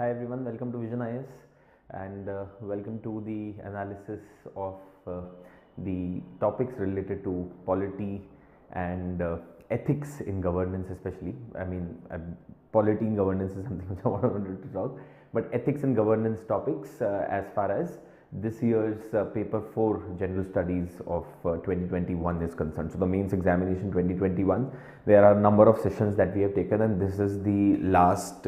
Hi everyone, welcome to Vision IS and welcome to the analysis of the topics related to polity and ethics in governance especially. Polity in governance is something which I wanted to talk, but ethics and governance topics as far as this year's paper 4 general studies of 2021 is concerned. So the mains examination 2021, there are a number of sessions that we have taken, and this is the last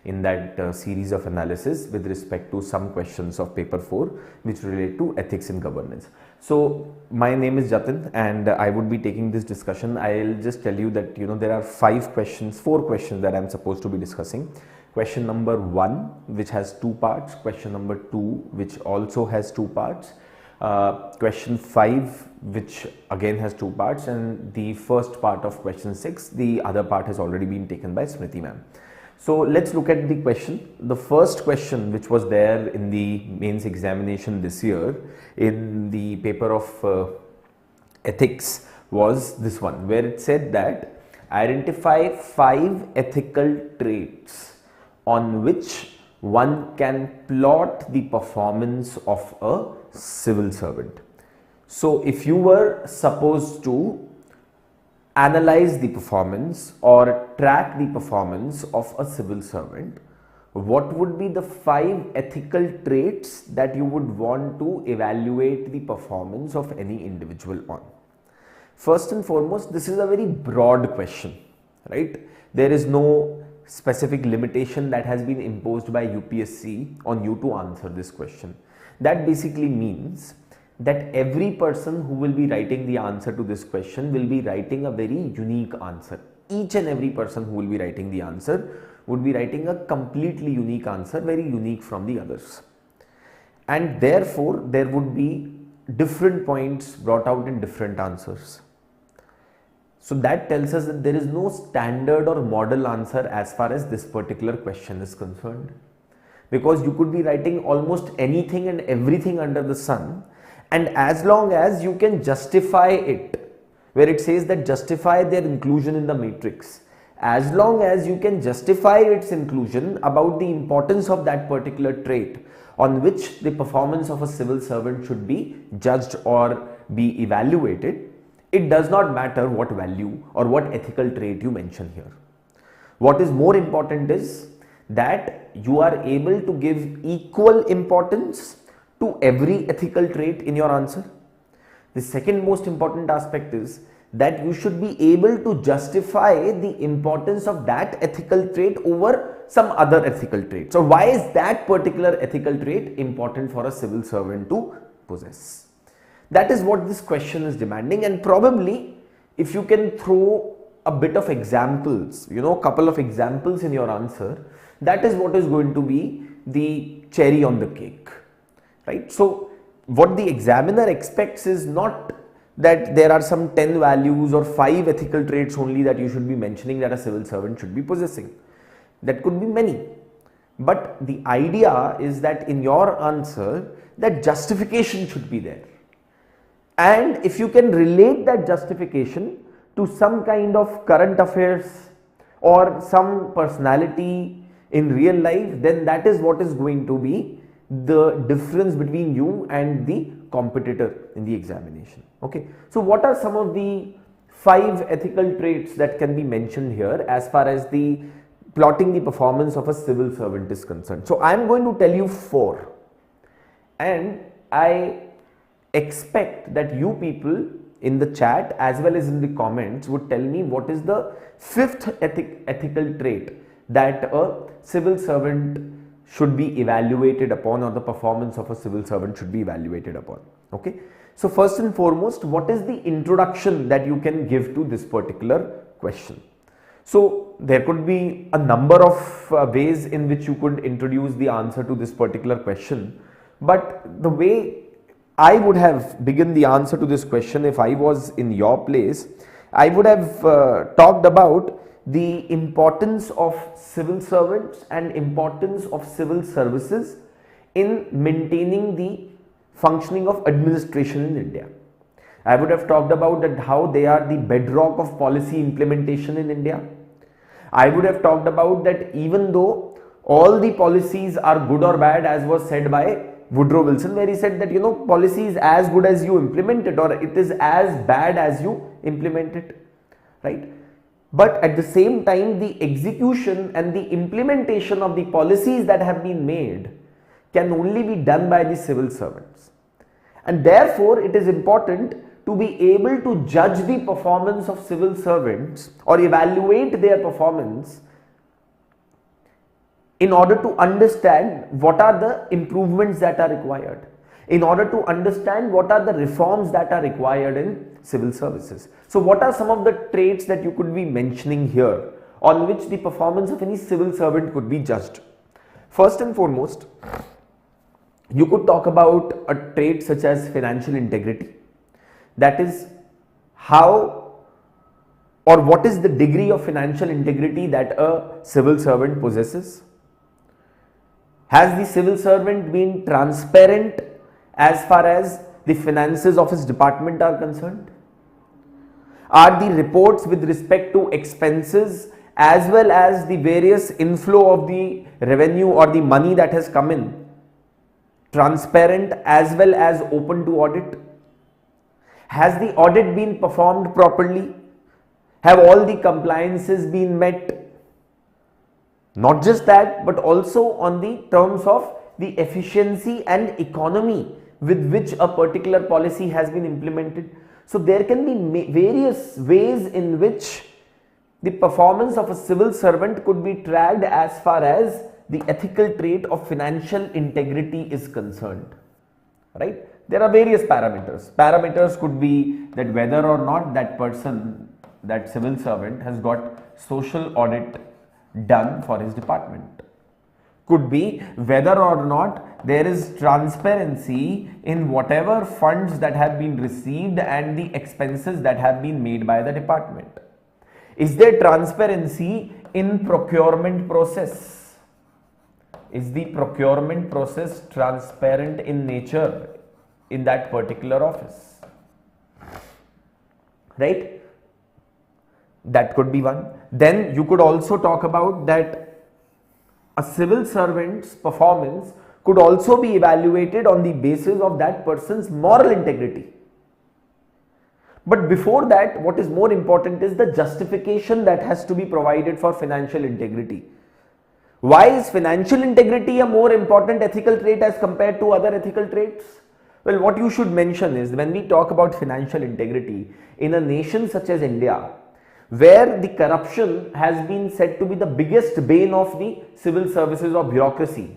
in that series of analysis with respect to some questions of paper 4 which relate to ethics in governance. So my name is Jatin and I would be taking this discussion. I'll just tell you that there are 4 questions that I'm supposed to be discussing. Question number 1, which has 2 parts, question number 2, which also has 2 parts, question 5, which again has 2 parts, and the first part of question 6, the other part has already been taken by Smriti ma'am. So let's look at the question. The first question which was there in the mains examination this year in the paper of ethics was this one, where it said that identify 5 ethical traits on which one can plot the performance of a civil servant. So if you were supposed to analyze the performance or track the performance of a civil servant, what would be the 5 ethical traits that you would want to evaluate the performance of any individual on? First and foremost, this is a very broad question, right? There is no specific limitation that has been imposed by UPSC on you to answer this question. That basically means that every person who will be writing the answer to this question will be writing a very unique answer. Each and every person who will be writing the answer would be writing a completely unique answer, very unique from the others. And therefore, there would be different points brought out in different answers. So that tells us that there is no standard or model answer as far as this particular question is concerned. Because you could be writing almost anything and everything under the sun, and as long as you can justify it, where it says that justify their inclusion in the matrix, as long as you can justify its inclusion about the importance of that particular trait on which the performance of a civil servant should be judged or be evaluated, it does not matter what value or what ethical trait you mention here. What is more important is that you are able to give equal importance to every ethical trait in your answer. The second most important aspect is that you should be able to justify the importance of that ethical trait over some other ethical trait. So why is that particular ethical trait important for a civil servant to possess? That is what this question is demanding, and probably if you can throw a bit of examples, a couple of examples in your answer, that is what is going to be the cherry on the cake, right? So what the examiner expects is not that there are some 10 values or 5 ethical traits only that you should be mentioning that a civil servant should be possessing. That could be many, but the idea is that in your answer that justification should be there. And if you can relate that justification to some kind of current affairs or some personality in real life, then that is what is going to be the difference between you and the competitor in the examination. Okay, so what are some of the 5 ethical traits that can be mentioned here as far as the plotting the performance of a civil servant is concerned? So I am going to tell you 4, and I expect that you people in the chat as well as in the comments would tell me what is the 5th ethical trait that a civil servant should be evaluated upon, or the performance of a civil servant should be evaluated upon. Okay, so first and foremost, what is the introduction that you can give to this particular question? So there could be a number of ways in which you could introduce the answer to this particular question, but the way I would have begun the answer to this question if I was in your place, I would have talked about the importance of civil servants and importance of civil services in maintaining the functioning of administration in India. I would have talked about that how they are the bedrock of policy implementation in India. I would have talked about that even though all the policies are good or bad, as was said by Woodrow Wilson, where he said that, policy is as good as you implement it, or it is as bad as you implement it, right? But at the same time, the execution and the implementation of the policies that have been made can only be done by the civil servants. And therefore, it is important to be able to judge the performance of civil servants or evaluate their performance in order to understand what are the improvements that are required, in order to understand what are the reforms that are required in civil services. So what are some of the traits that you could be mentioning here on which the performance of any civil servant could be judged? First and foremost, you could talk about a trait such as financial integrity. That is, how or what is the degree of financial integrity that a civil servant possesses? Has the civil servant been transparent as far as the finances of his department are concerned? Are the reports with respect to expenses as well as the various inflow of the revenue or the money that has come in transparent as well as open to audit? Has the audit been performed properly? Have all the compliances been met? Not just that, but also on the terms of the efficiency and economy with which a particular policy has been implemented. So there can be various ways in which the performance of a civil servant could be tracked as far as the ethical trait of financial integrity is concerned, right? There are various parameters. Parameters could be that whether or not that person, that civil servant, has got social audit done for his department. Could be whether or not there is transparency in whatever funds that have been received and the expenses that have been made by the department. Is there transparency in procurement process? Is the procurement process transparent in nature in that particular office? Right? That could be one. Then you could also talk about that a civil servant's performance could also be evaluated on the basis of that person's moral integrity. But before that, what is more important is the justification that has to be provided for financial integrity. Why is financial integrity a more important ethical trait as compared to other ethical traits? Well, what you should mention is, when we talk about financial integrity in a nation such as India, where the corruption has been said to be the biggest bane of the civil services or bureaucracy,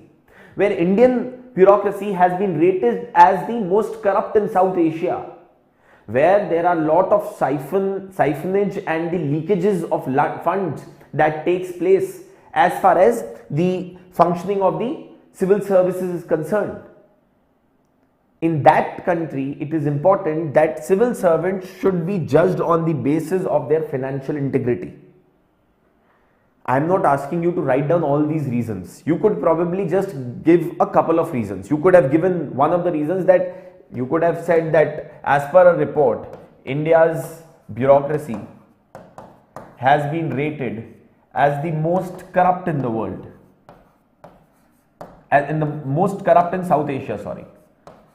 where Indian bureaucracy has been rated as the most corrupt in South Asia, where there are a lot of siphonage and the leakages of funds that takes place as far as the functioning of the civil services is concerned. In that country, it is important that civil servants should be judged on the basis of their financial integrity. I am not asking you to write down all these reasons. You could probably just give a couple of reasons. You could have given one of the reasons, that you could have said that as per a report, India's bureaucracy has been rated as the most corrupt in the world, most corrupt in South Asia, sorry.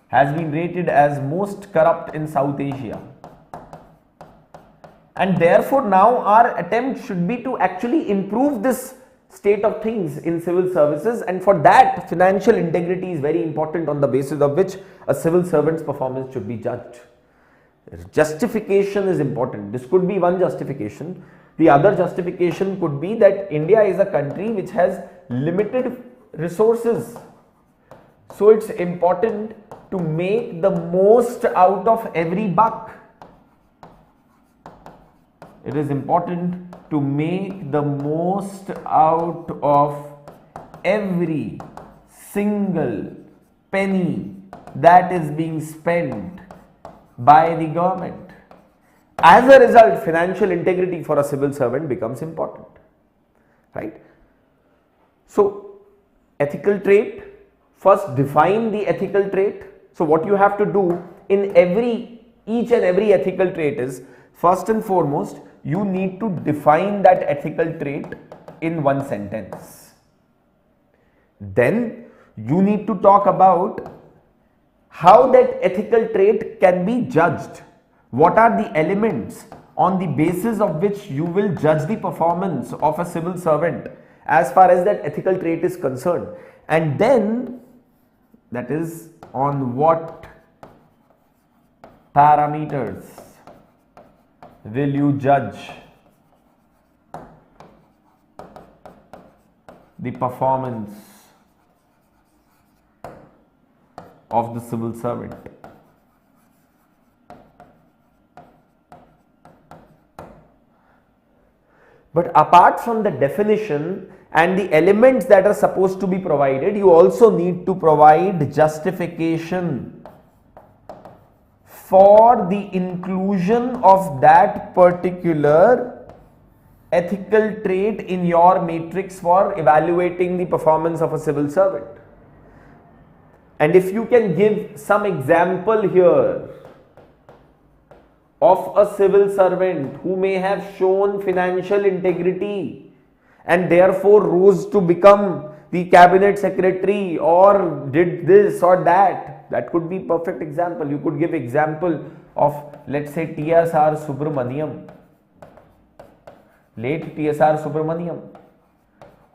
Has been rated as most corrupt in South Asia. And therefore now our attempt should be to actually improve this state of things in civil services, and for that financial integrity is very important, on the basis of which a civil servant's performance should be judged. Justification is important. This could be one justification. The other justification could be that India is a country which has limited resources. So it's important to make the most out of every buck. It is important to make the most out of every single penny that is being spent by the government. As a result, financial integrity for a civil servant becomes important, right? So, ethical trait, first define the ethical trait. So what you have to do in each and every ethical trait is, first and foremost, you need to define that ethical trait in one sentence. Then you need to talk about how that ethical trait can be judged. What are the elements on the basis of which you will judge the performance of a civil servant as far as that ethical trait is concerned? And then, that is, on what parameters will you judge the performance of the civil servant? But apart from the definition and the elements that are supposed to be provided, you also need to provide justification for the inclusion of that particular ethical trait in your matrix for evaluating the performance of a civil servant. And if you can give some example here of a civil servant who may have shown financial integrity and therefore rose to become the cabinet secretary or did this or that, that could be perfect example. You could give example of, let's say, TSR Subramaniam, late TSR Subramaniam,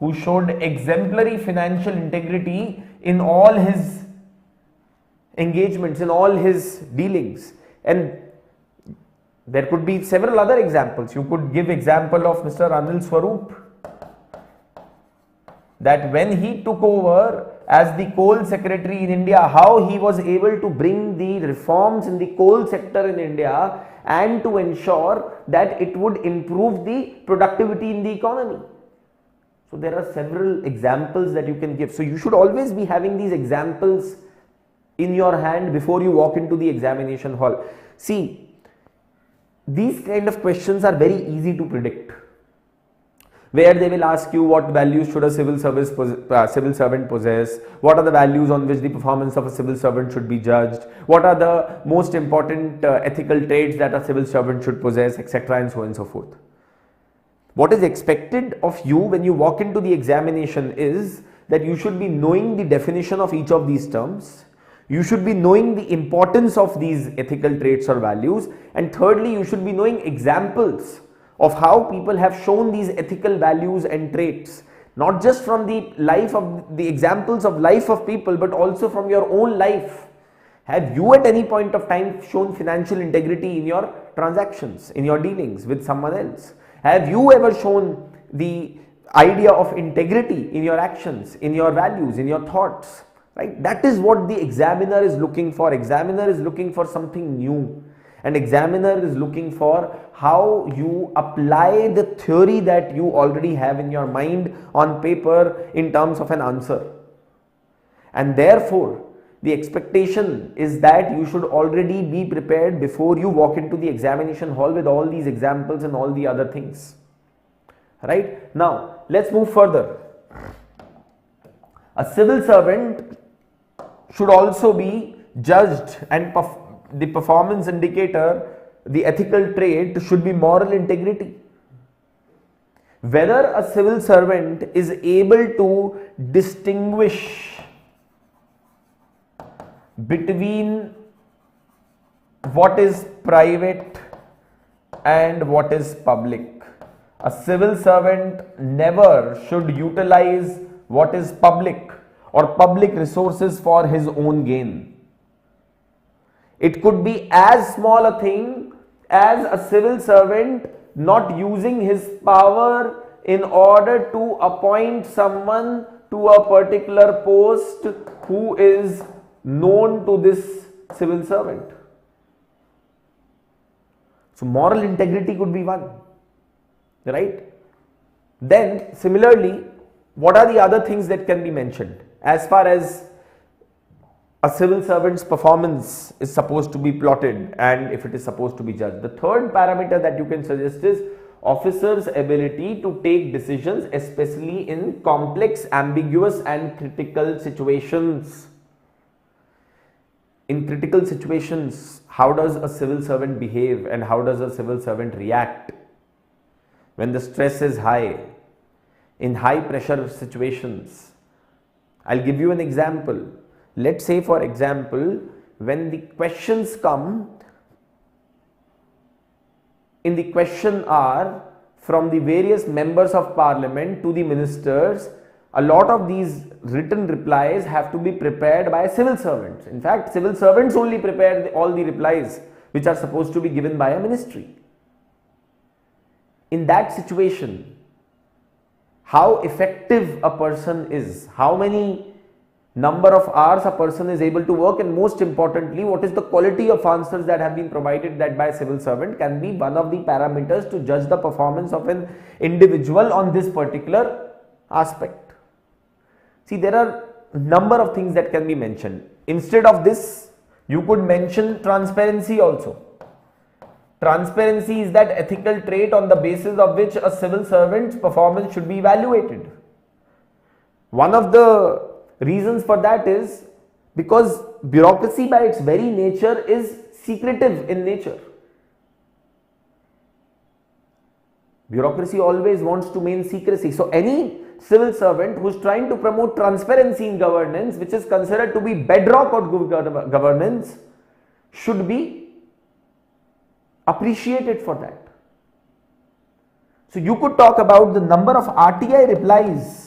who showed exemplary financial integrity in all his engagements, in all his dealings. And there could be several other examples. You could give example of Mr. Anil Swaroop, that when he took over as the coal secretary in India, how he was able to bring the reforms in the coal sector in India and to ensure that it would improve the productivity in the economy. So there are several examples that you can give. So you should always be having these examples in your hand before you walk into the examination hall. See, these kind of questions are very easy to predict, where they will ask you what values should a civil servant possess, what are the values on which the performance of a civil servant should be judged, what are the most important ethical traits that a civil servant should possess, etc., and so on and so forth. What is expected of you when you walk into the examination is that you should be knowing the definition of each of these terms. You should be knowing the importance of these ethical traits or values, and thirdly, you should be knowing examples of how people have shown these ethical values and traits, not just from the life of the examples of life of people, but also from your own life. Have you at any point of time shown financial integrity in your transactions, in your dealings with someone else? Have you ever shown the idea of integrity in your actions, in your values, in your thoughts? Right? That is what the examiner is looking for. Examiner is looking for something new. And examiner is looking for how you apply the theory that you already have in your mind on paper in terms of an answer. And therefore, the expectation is that you should already be prepared before you walk into the examination hall with all these examples and all the other things. Right? Now, let's move further. A civil servant should also be judged, and the performance indicator, the ethical trait should be moral integrity. Whether a civil servant is able to distinguish between what is private and what is public. A civil servant never should utilize what is public or public resources for his own gain. It could be as small a thing as a civil servant not using his power in order to appoint someone to a particular post who is known to this civil servant. So moral integrity could be one, right? Then similarly, what are the other things that can be mentioned as far as a civil servant's performance is supposed to be plotted and if it is supposed to be judged? The third parameter that you can suggest is officer's ability to take decisions, especially in complex, ambiguous and critical situations. In critical situations, how does a civil servant behave and how does a civil servant react when the stress is high, in high pressure situations? I'll give you an example. Let's say, for example, when the questions come in the question are from the various members of parliament to the ministers, a lot of these written replies have to be prepared by civil servants. In fact, civil servants only prepare all the replies which are supposed to be given by a ministry. In that situation, how effective a person is, how many number of hours a person is able to work, and most importantly, what is the quality of answers that have been provided that by a civil servant can be one of the parameters to judge the performance of an individual on this particular aspect. See, there are a number of things that can be mentioned. Instead of this, you could mention transparency also. Transparency is that ethical trait on the basis of which a civil servant's performance should be evaluated. One of the reasons for that is because bureaucracy by its very nature is secretive in nature. Bureaucracy always wants to maintain secrecy. So any civil servant who is trying to promote transparency in governance, which is considered to be bedrock of governance, should be appreciated for that. So you could talk about the number of RTI replies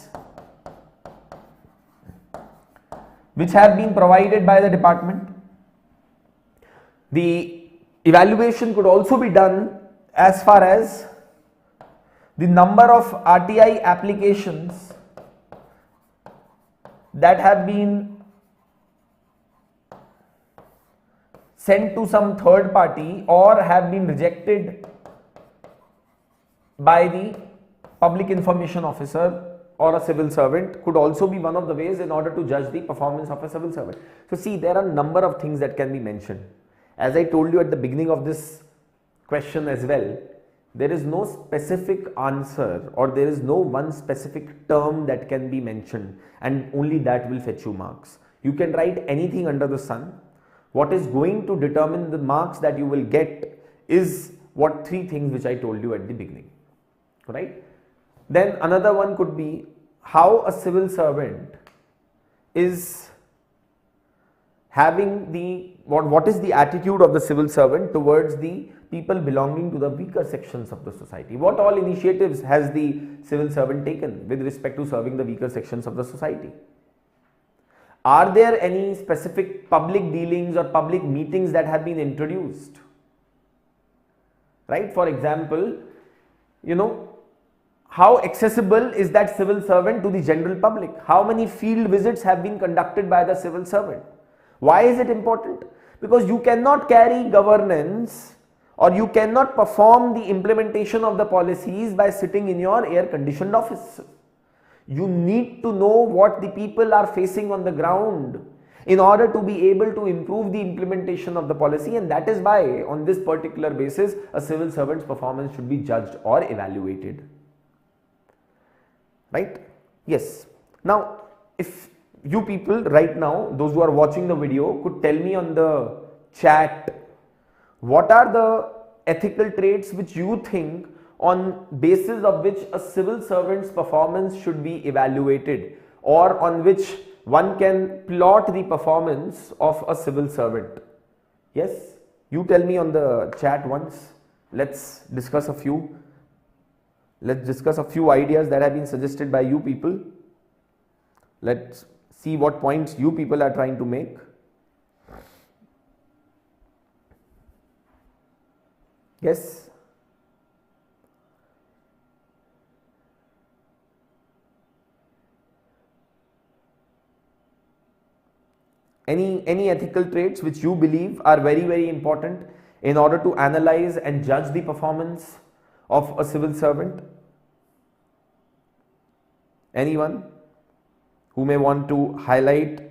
which have been provided by the department. The evaluation could also be done as far as the number of RTI applications that have been sent to some third party or have been rejected by the public information officer or a civil servant could also be one of the ways in order to judge the performance of a civil servant. So see, there are a number of things that can be mentioned. As I told you at the beginning of this question as well, there is no specific answer or there is no one specific term that can be mentioned and only that will fetch you marks. You can write anything under the sun. What is going to determine the marks that you will get is what three things which I told you at the beginning, right? Then another one could be how a civil servant is having the, what is the attitude of the civil servant towards the people belonging to the weaker sections of the society. What all initiatives has the civil servant taken with respect to serving the weaker sections of the society? Are there any specific public dealings or public meetings that have been introduced? Right? For example, how accessible is that civil servant to the general public? How many field visits have been conducted by the civil servant? Why is it important? Because you cannot carry governance or you cannot perform the implementation of the policies by sitting in your air-conditioned office. You need to know what the people are facing on the ground in order to be able to improve the implementation of the policy, and that is why on this particular basis a civil servant's performance should be judged or evaluated. Right? Yes. Now, if you people right now, those who are watching the video, could tell me on the chat what are the ethical traits which you think on basis of which a civil servant's performance should be evaluated, or on which one can plot the performance of a civil servant. Yes, you tell me on the chat once. Let's discuss a few. Let's discuss a few ideas that have been suggested by you people. Let's see what points you people are trying to make. Yes. Any ethical traits which you believe are very important in order to analyze and judge the performance of a civil servant? Anyone who may want to highlight?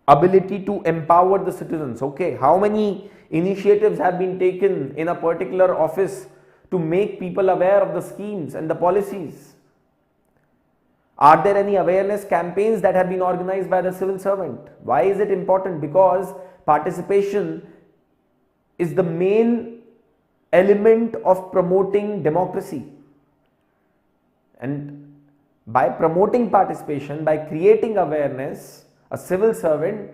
Ability to empower the citizens. Okay, how many initiatives have been taken in a particular office to make people aware of the schemes and the policies? Are there any awareness campaigns that have been organized by the civil servant? Why is it important? Because participation is the main element of promoting democracy. And By promoting participation, by creating awareness, a civil servant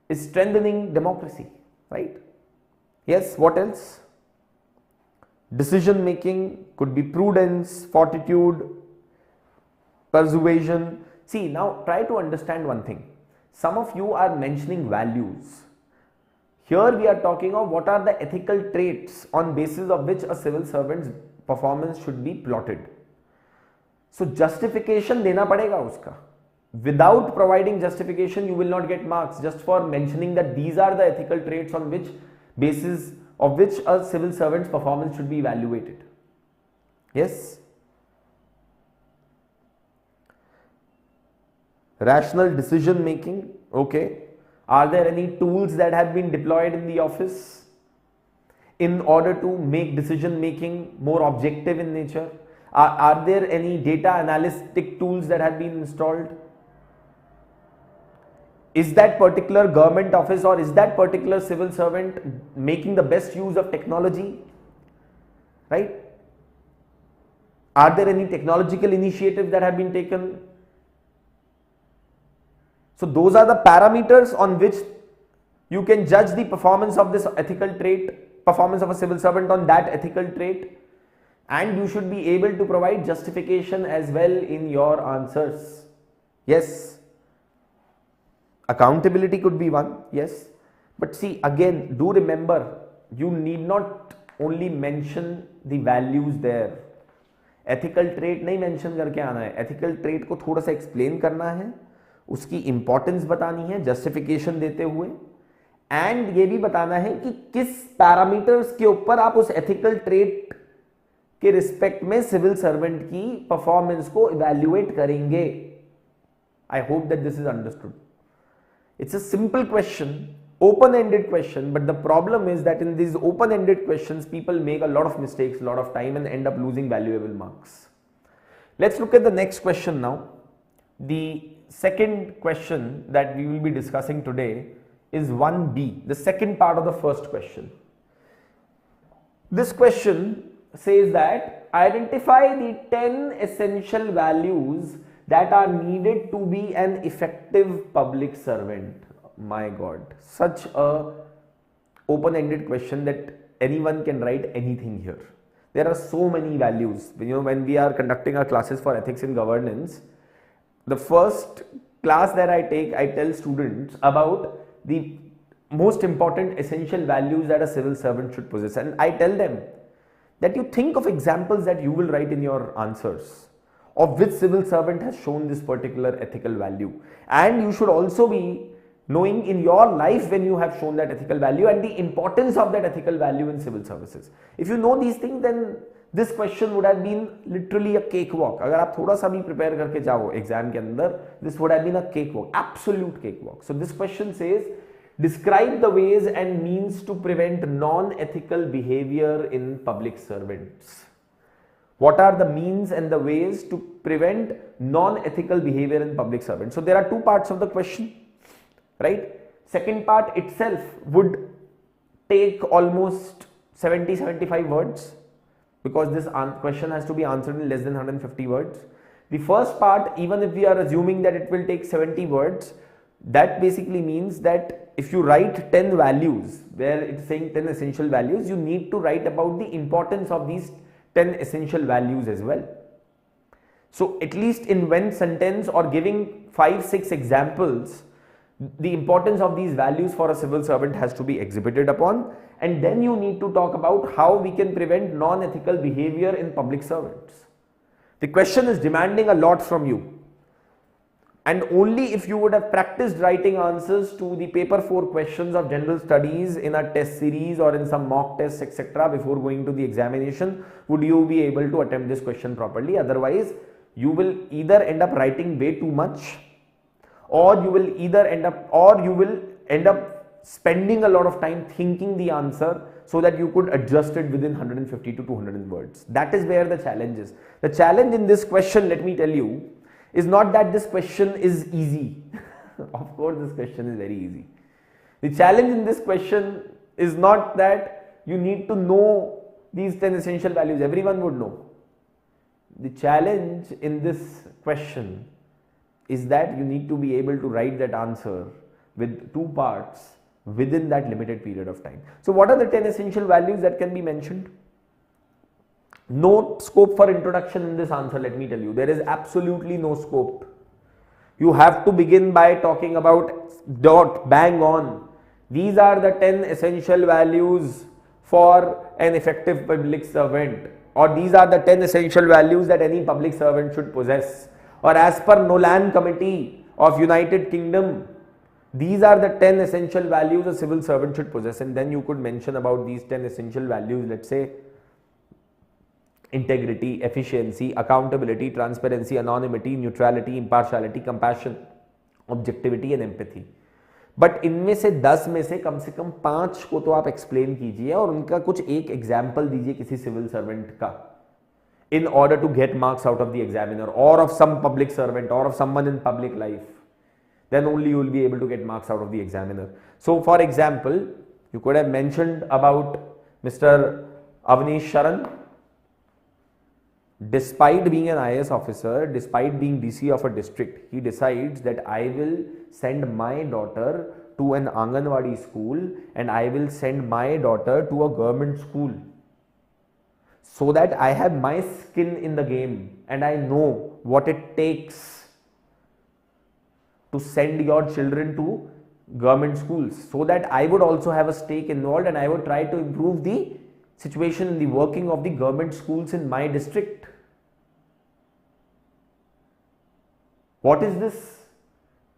is strengthening democracy, right? Yes, what else? Decision making could be prudence, fortitude, persuasion. See, now try to understand one thing. Some of you are mentioning values. Here we are talking of what are the ethical traits on basis of which a civil servant's performance should be plotted. So justification dena padega uska. Without providing justification, you will not get marks just for mentioning that these are the ethical traits on which basis of which a civil servant's performance should be evaluated. Yes. Rational decision making. Okay. Are there any tools that have been deployed in the office in order to make decision making more objective in nature? Are there any data analytic tools that have been installed? Is that particular government office or is that particular civil servant making the best use of technology? Right? Are there any technological initiatives that have been taken? So those are the parameters on which you can judge the performance of this ethical trait, performance of a civil servant on that ethical trait, and you should be able to provide justification as well in your answers. Yes. Accountability could be one, yes. But see, again, do remember, you need not only mention the values there. Ethical trait नहीं mention करके आना है. Ethical trait को थोड़ा सा explain करना है, उसकी importance बतानी है, justification देते हुए, and ये भी बताना है कि किस parameters के ऊपर आप उस ethical trait के respect में civil servant की performance को evaluate करेंगे. I hope that this is understood. It's a simple question, open-ended question, but the problem is that in these open-ended questions, people make a lot of mistakes, a lot of time, and end up losing valuable marks. Let's look at the next question now. The second question that we will be discussing today is 1B, the second part of the first question. This question says that identify the 10 essential values that are needed to be an effective public servant. My God, such a open-ended question that anyone can write anything here. There are so many values. You know, when we are conducting our classes for ethics in governance, the first class that I take, I tell students about the most important essential values that a civil servant should possess, and I tell them that you think of examples that you will write in your answers of which civil servant has shown this particular ethical value, and you should also be knowing in your life when you have shown that ethical value and the importance of that ethical value in civil services. If you know these things, then this question would have been literally a cakewalk. अगर आप थोड़ा सा भी prepare करके जाओ exam के अंदर, this would have been a cakewalk, absolute cakewalk. So this question says, describe the ways and means to prevent non-ethical behavior in public servants. What are the means and the ways to prevent non-ethical behavior in public servants? So there are two parts of the question, right? Second part itself would take almost 70-75 words because this question has to be answered in less than 150 words. The first part, even if we are assuming that it will take 70 words, that basically means that if you write 10 values, where it's saying 10 essential values, you need to write about the importance of these 10 essential values as well. So at least in one sentence or giving 5-6 examples, the importance of these values for a civil servant has to be exhibited upon, and then you need to talk about how we can prevent non-ethical behavior in public servants. The question is demanding a lot from you, and only if you would have practiced writing answers to the paper 4 questions of general studies in a test series or in some mock tests etc. before going to the examination would you be able to attempt this question properly. Otherwise you will either end up writing way too much, or you will end up spending a lot of time thinking the answer so that you could adjust it within 150 to 200 words. That is where the challenge is. The challenge in this question, let me tell you, is not that this question is easy. Of course this question is very easy. The challenge in this question is not that you need to know these 10 essential values. Everyone would know. The challenge in this question is that you need to be able to write that answer with 2 parts within that limited period of time. So what are the 10 essential values that can be mentioned? No scope for introduction in this answer, let me tell you. There is absolutely no scope. You have to begin by talking about dot, bang on. These are the 10 essential values for an effective public servant, or these are the 10 essential values that any public servant should possess, or as per Nolan Committee of United Kingdom, these are the 10 essential values a civil servant should possess. And then you could mention about these 10 essential values, let's say integrity, efficiency, accountability, transparency, anonymity, neutrality, impartiality, compassion, objectivity and empathy. But इनमें से 10 में से कम 5 को तो आप explain कीजिए और उनका कुछ एक एग्जाम्पल दीजिए किसी सिविल सर्वेंट का, in order to get marks out of the examiner or of some public servant or of someone in public life. Then only you will be able to get marks out of the examiner. So for example, you could have mentioned about Mr. Avnish Sharan. Despite being an IAS officer, despite being DC of a district, he decides that I will send my daughter to an Anganwadi school and I will send my daughter to a government school, so that I have my skin in the game and I know what it takes to send your children to government schools, so that I would also have a stake involved and I would try to improve the situation in the working of the government schools in my district. What is this?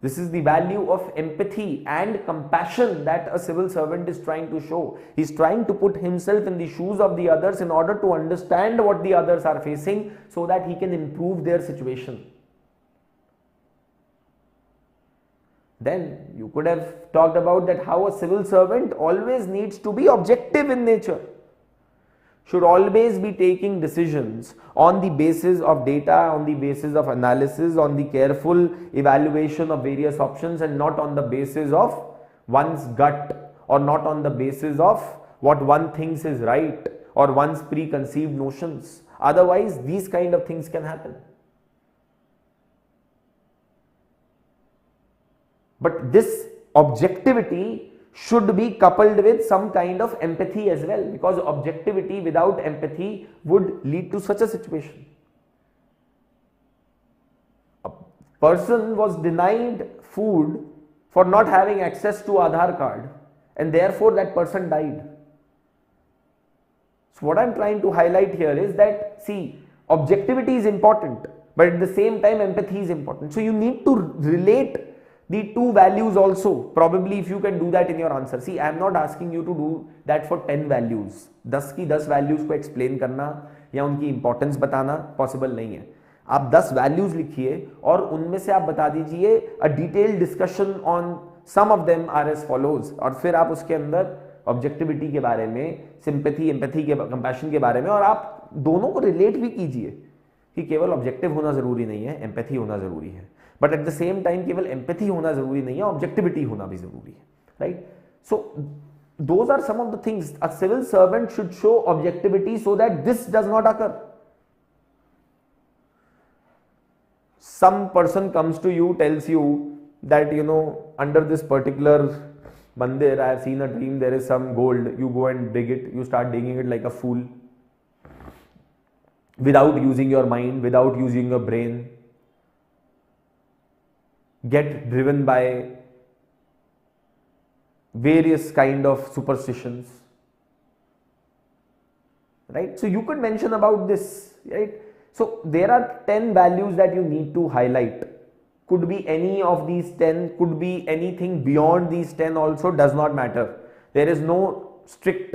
This is the value of empathy and compassion that a civil servant is trying to show. He is trying to put himself in the shoes of the others in order to understand what the others are facing, so that he can improve their situation. Then you could have talked about that how a civil servant always needs to be objective in nature, should always be taking decisions on the basis of data, on the basis of analysis, on the careful evaluation of various options, and not on the basis of one's gut, or not on the basis of what one thinks is right or one's preconceived notions. Otherwise, these kind of things can happen. But this objectivity should be coupled with some kind of empathy as well, because objectivity without empathy would lead to such a situation. A person was denied food for not having access to Aadhaar card, and therefore that person died. So what I am trying to highlight here is that, see, objectivity is important, but at the same time empathy is important. So you need to relate the 2 values also. Probably if you can do that in your answer. See, I am not asking you to do that for 10 values. 10 की 10 values को explain करना या उनकी importance बताना possible नहीं है. आप 10 values लिखिए और उनमें से आप बता दीजिए a detailed discussion on some of them are as follows, और फिर आप उसके अंदर objectivity के बारे में, sympathy, empathy के, compassion के बारे में, और आप दोनों को relate भी कीजिए कि केवल objective होना जरूरी नहीं है, empathy होना जरूरी है. But at the same time केवल एम्पैथी होना जरूरी नहीं है, ऑब्जेक्टिविटी होना भी जरूरी है, right? So those are some of the things a civil servant should show objectivity so that this does not occur. Some person comes to you, tells you that, you know, under this particular mandir I have seen a dream, there is some gold, you go and dig it, you start digging it like a fool without using your mind, without using your brain, get driven by various kind of superstitions, right? So you could mention about this, right? So there are 10 values that you need to highlight. Could be any of these 10, could be anything beyond these 10 also, does not matter. There is no strict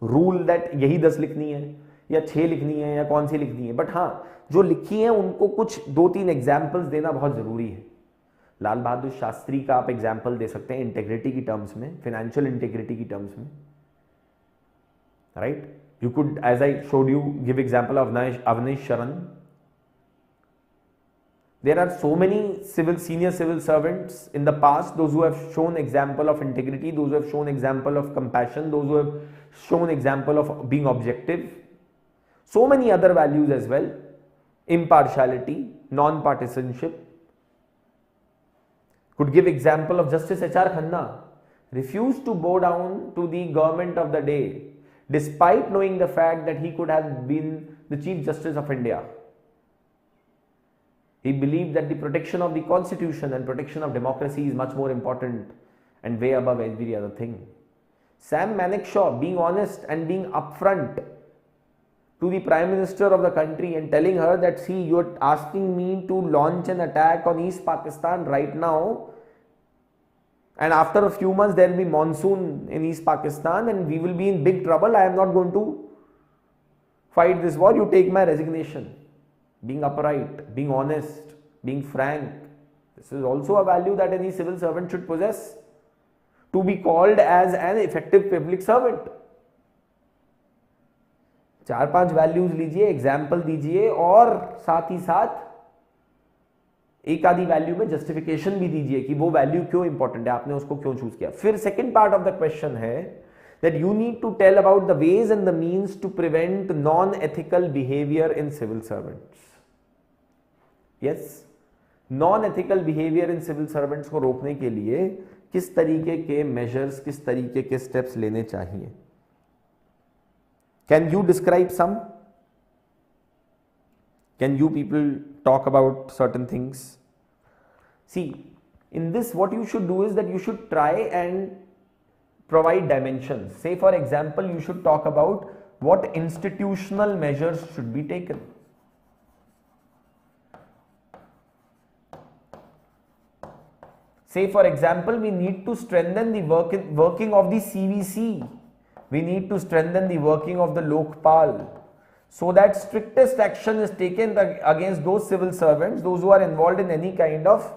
rule that यही 10 लिखनी है या 6 लिखनी है या कौन सी लिखनी है, बट हाँ जो लिखी है उनको कुछ 2-3 एग्जाम्पल्स देना बहुत जरूरी है. लाल बहादुर शास्त्री का आप एग्जाम्पल दे सकते हैं इंटेग्रिटी की टर्म्स में, फाइनेंशियल इंटेग्रिटी की टर्म्स में, right? You could, as I showed you, give example of Avneesh Sharan. There are so many senior civil servants in the past, those who have shown example of integrity, those who have shown example of compassion, those who have shown example of being objective, so many other values as well. impartiality, non-partisanship. Could give example of Justice H.R. Khanna, refused to bow down to the government of the day despite knowing the fact that he could have been the Chief Justice of India. He believed that the protection of the constitution and protection of democracy is much more important and way above every other thing. Sam Manekshaw being honest and being upfront to the Prime Minister of the country and telling her that, see, you are asking me to launch an attack on East Pakistan right now, and after a few months there will be monsoon in East Pakistan and we will be in big trouble. I am not going to fight this war. You take my resignation. Being upright, being honest, being frank. This is also a value that any civil servant should possess to be called as an effective public servant. 4-5 values लीजिए, example दीजिए और साथ ही साथ एक आधी value में justification भी दीजिए कि वो वैल्यू क्यों इंपॉर्टेंट है, आपने उसको क्यों चूज किया. फिर second part of the question है that you need to tell about the ways and the means to prevent non-ethical behavior in civil servants. Yes, non-ethical behavior in civil servants को रोकने के लिए किस तरीके के measures, किस तरीके के steps लेने चाहिए. Can you describe some? Can you people talk about certain things? See, in this what you should do is that you should try and provide dimensions. Say for example, you should talk about what institutional measures should be taken. Say for example, we need to strengthen the working of the CVC. We need to strengthen the working of the Lokpal so that strictest action is taken against those civil servants, those who are involved in any kind of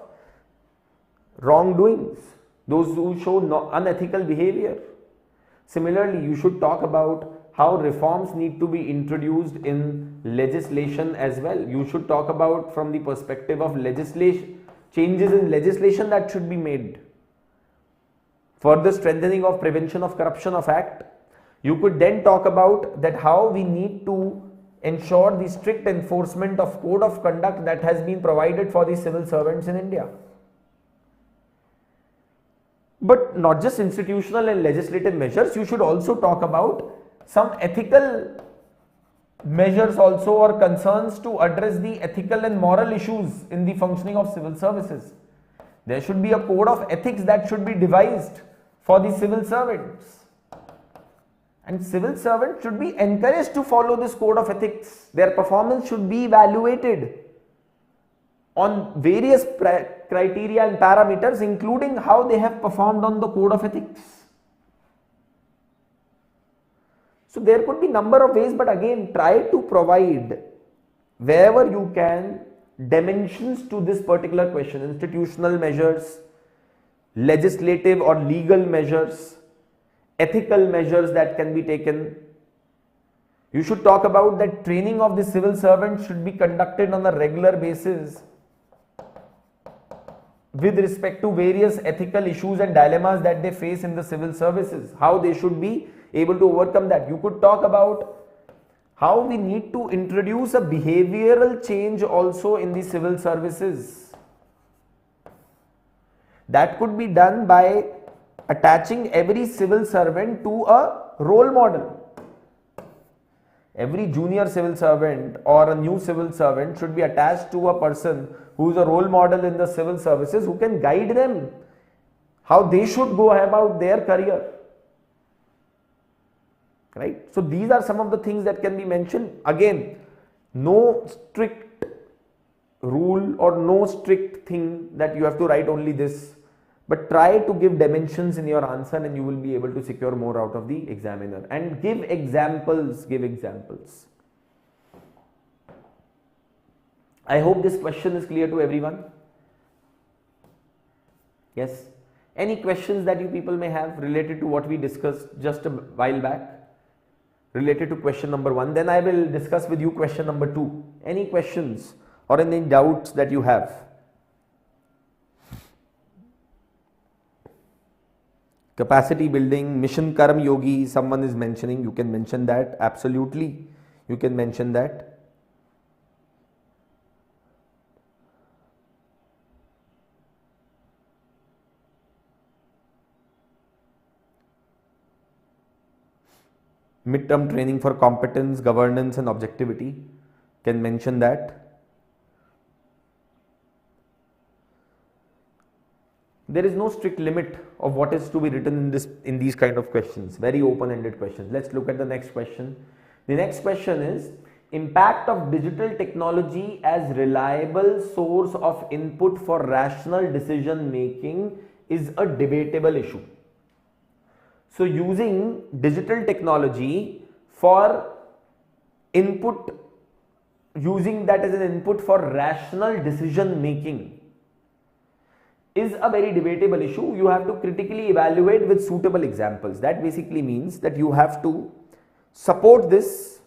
wrongdoings, those who show unethical behavior. Similarly, you should talk about how reforms need to be introduced in legislation as well. You should talk about from the perspective of legislation, changes in legislation that should be made. Further strengthening of prevention of corruption of act. You could then talk about that how we need to ensure the strict enforcement of code of conduct that has been provided for the civil servants in India. But not just institutional and legislative measures, you should also talk about some ethical measures also or concerns to address the ethical and moral issues in the functioning of civil services. There should be a code of ethics that should be devised for the civil servants. And civil servants should be encouraged to follow this code of ethics. Their performance should be evaluated on various criteria and parameters, including how they have performed on the code of ethics. So there could be number of ways, but again, try to provide wherever you can dimensions to this particular question. Institutional measures, legislative or legal measures, ethical measures that can be taken. You should talk about that training of the civil servants should be conducted on a regular basis with respect to various ethical issues and dilemmas that they face in the civil services, how they should be able to overcome that. You could talk about how we need to introduce a behavioral change also in the civil services. That could be done by attaching every civil servant to a role model. Every junior civil servant or a new civil servant should be attached to a person who is a role model in the civil services, who can guide them how they should go about their career. Right? So these are some of the things that can be mentioned. Again, no strict rule or no strict thing that you have to write only this, but try to give dimensions in your answer and you will be able to secure more out of the examiner. And give examples, I hope this question is clear to everyone. Yes? Any questions that you people may have related to what we discussed just a while back? Related to question number 1, then I will discuss with you question number 2. Any questions or any doubts that you have? Capacity building, mission Karm Yogi, someone is mentioning, you can mention that, absolutely, you can mention that. midterm training for competence, governance and objectivity. Can mention that. There is no strict limit of what is to be written in these kind of questions, very open-ended questions. Let's look at the next question. The next question is, impact of digital technology as reliable source of input for rational decision making is a debatable issue. So using digital technology for input, using that as an input for rational decision making is a very debatable issue. You have to critically evaluate with suitable examples. That basically means that you have to support this,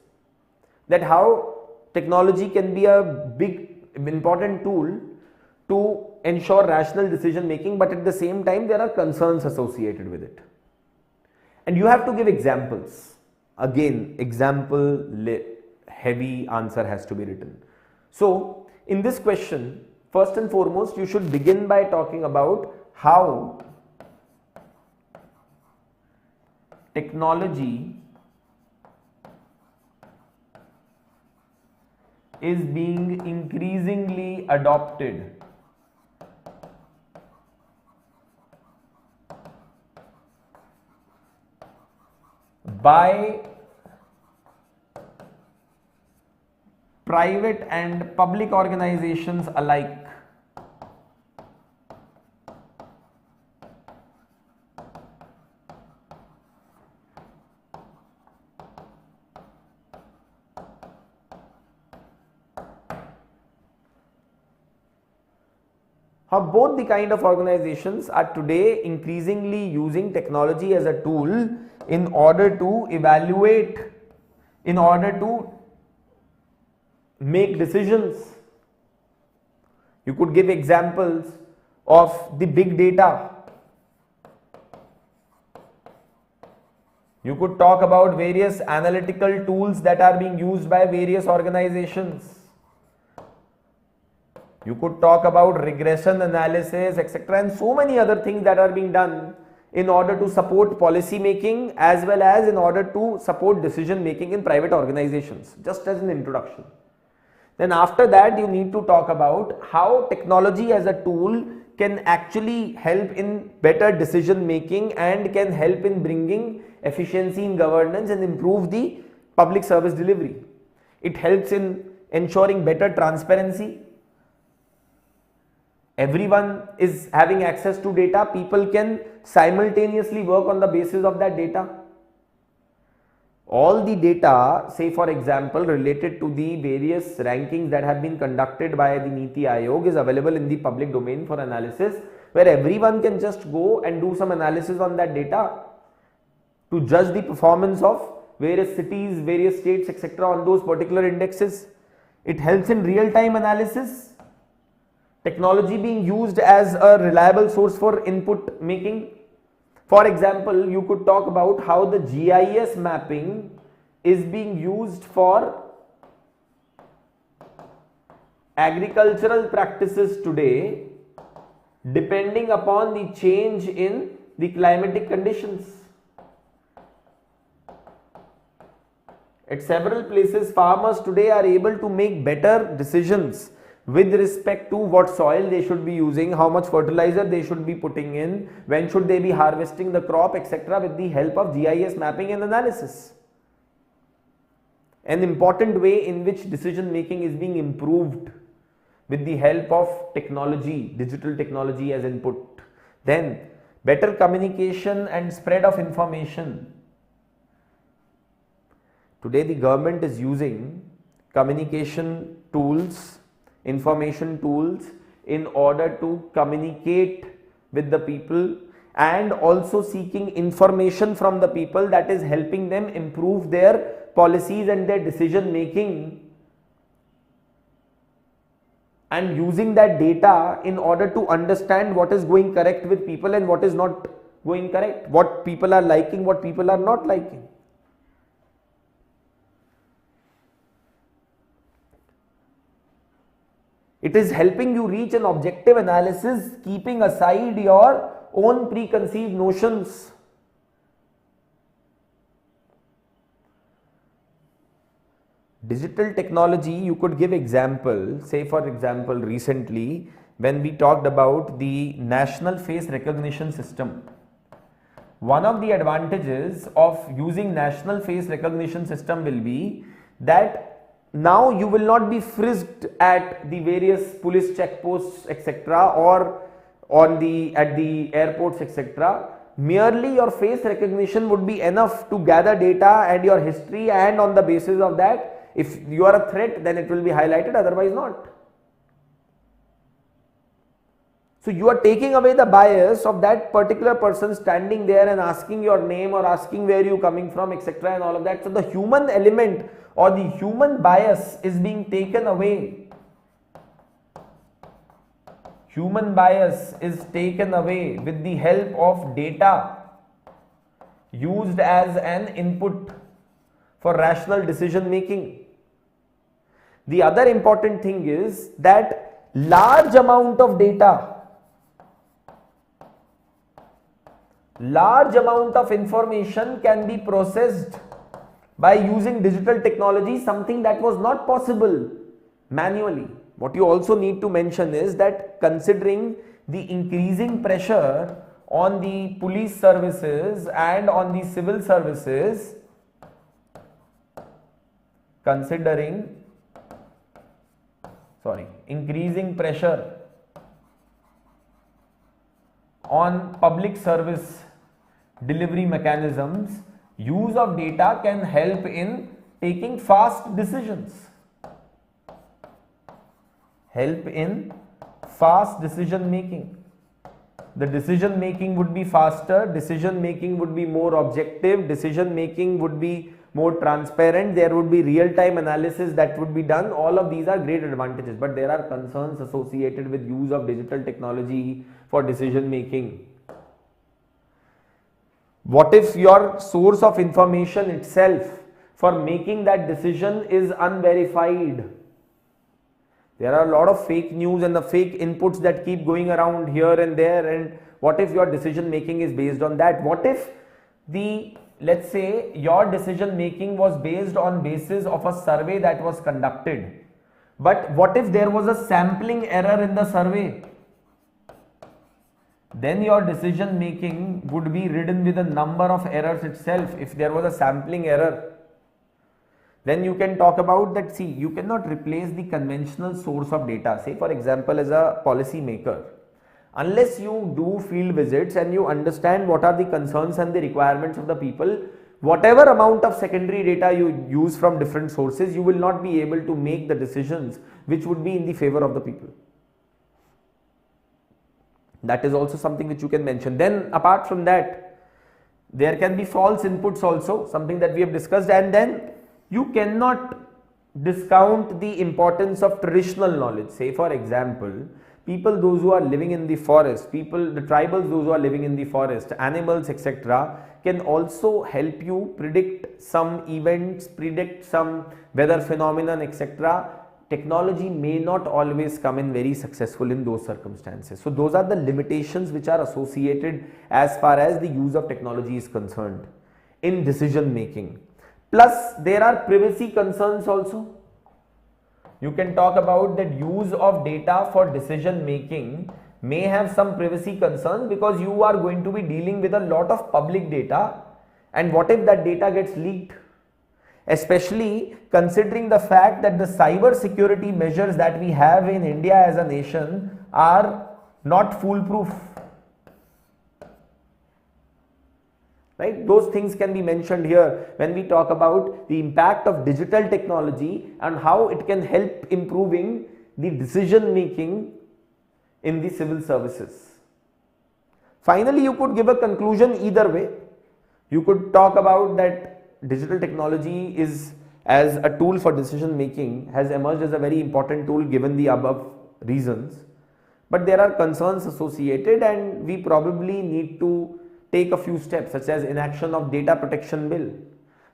that how technology can be a big important tool to ensure rational decision making, but at the same time there are concerns associated with it. And you have to give examples. Again, example heavy answer has to be written. So in this question, first and foremost, you should begin by talking about how technology is being increasingly adopted by private and public organizations alike. How both the kind of organizations are today increasingly using technology as a tool in order to evaluate, in order to make decisions. You could give examples of the big data. You could talk about various analytical tools that are being used by various organizations. You could talk about regression analysis, etc., and so many other things that are being done in order to support policy making as well as in order to support decision making in private organizations, just as an introduction. Then after that, you need to talk about how technology as a tool can actually help in better decision making and can help in bringing efficiency in governance and improve the public service delivery. It helps in ensuring better transparency. Everyone is having access to data. People can simultaneously work on the basis of that data. All the data, say for example, related to the various rankings that have been conducted by the Niti Aayog is available in the public domain for analysis, where everyone can just go and do some analysis on that data to judge the performance of various cities, various states, etc. on those particular indexes. It helps in real-time analysis. Technology being used as a reliable source for input making. For example, you could talk about how the GIS mapping is being used for agricultural practices today, depending upon the change in the climatic conditions. At several places, farmers today are able to make better decisions with respect to what soil they should be using, how much fertilizer they should be putting in, when should they be harvesting the crop, etc. with the help of GIS mapping and analysis. An important way in which decision making is being improved with the help of technology, digital technology as input. Then better communication and spread of information. Today the government is using communication tools, information tools in order to communicate with the people and also seeking information from the people that is helping them improve their policies and their decision making, and using that data in order to understand what is going correct with people and what is not going correct, what people are liking, what people are not liking. It is helping you reach an objective analysis, keeping aside your own preconceived notions. Digital technology, you could give example, say for example recently when we talked about the national face recognition system. One of the advantages of using national face recognition system will be that now you will not be frisked at the various police checkposts etc. or at the airports etc. Merely your face recognition would be enough to gather data and your history, and on the basis of that, if you are a threat, then it will be highlighted, otherwise not. So you are taking away the bias of that particular person standing there and asking your name or asking where you coming from etc. and all of that. So the human element or the human bias is being taken away. Human bias is taken away with the help of data used as an input for rational decision making. The other important thing is that large amount of data, large amount of information can be processed by using digital technology, something that was not possible manually. What you also need to mention is that considering the increasing pressure on the police services and on the civil services, increasing pressure on public service delivery mechanisms, use of data can help in taking fast decisions. Help in fast decision making. The decision making would be faster, decision making would be more objective, decision making would be more transparent, there would be real time analysis that would be done. All of these are great advantages, but there are concerns associated with use of digital technology for decision making. What if your source of information itself for making that decision is unverified? There are a lot of fake news and the fake inputs that keep going around here and there, and what if your decision making is based on that? What if let's say your decision making was based on basis of a survey that was conducted, but what if there was a sampling error in the survey? Then your decision making would be ridden with a number of errors itself if there was a sampling error. Then you can talk about that, see, you cannot replace the conventional source of data. Say for example, as a policy maker, unless you do field visits and you understand what are the concerns and the requirements of the people, whatever amount of secondary data you use from different sources, you will not be able to make the decisions which would be in the favor of the people. That is also something which you can mention. Then apart from that, there can be false inputs also, something that we have discussed, and then you cannot discount the importance of traditional knowledge. Say for example, people those who are living in the forest, the tribals those who are living in the forest, animals etc. can also help you predict some events, predict some weather phenomenon etc. Technology may not always come in very successful in those circumstances. So those are the limitations which are associated as far as the use of technology is concerned in decision making. Plus there are privacy concerns also. You can talk about that use of data for decision making may have some privacy concerns, because you are going to be dealing with a lot of public data, and what if that data gets leaked? Especially considering the fact that the cyber security measures that we have in India as a nation are not foolproof. Right? Those things can be mentioned here when we talk about the impact of digital technology and how it can help improving the decision making in the civil services. Finally, you could give a conclusion either way. You could talk about that digital technology is, as a tool for decision making, has emerged as a very important tool given the above reasons, but there are concerns associated and we probably need to take a few steps, such as inaction of data protection bill,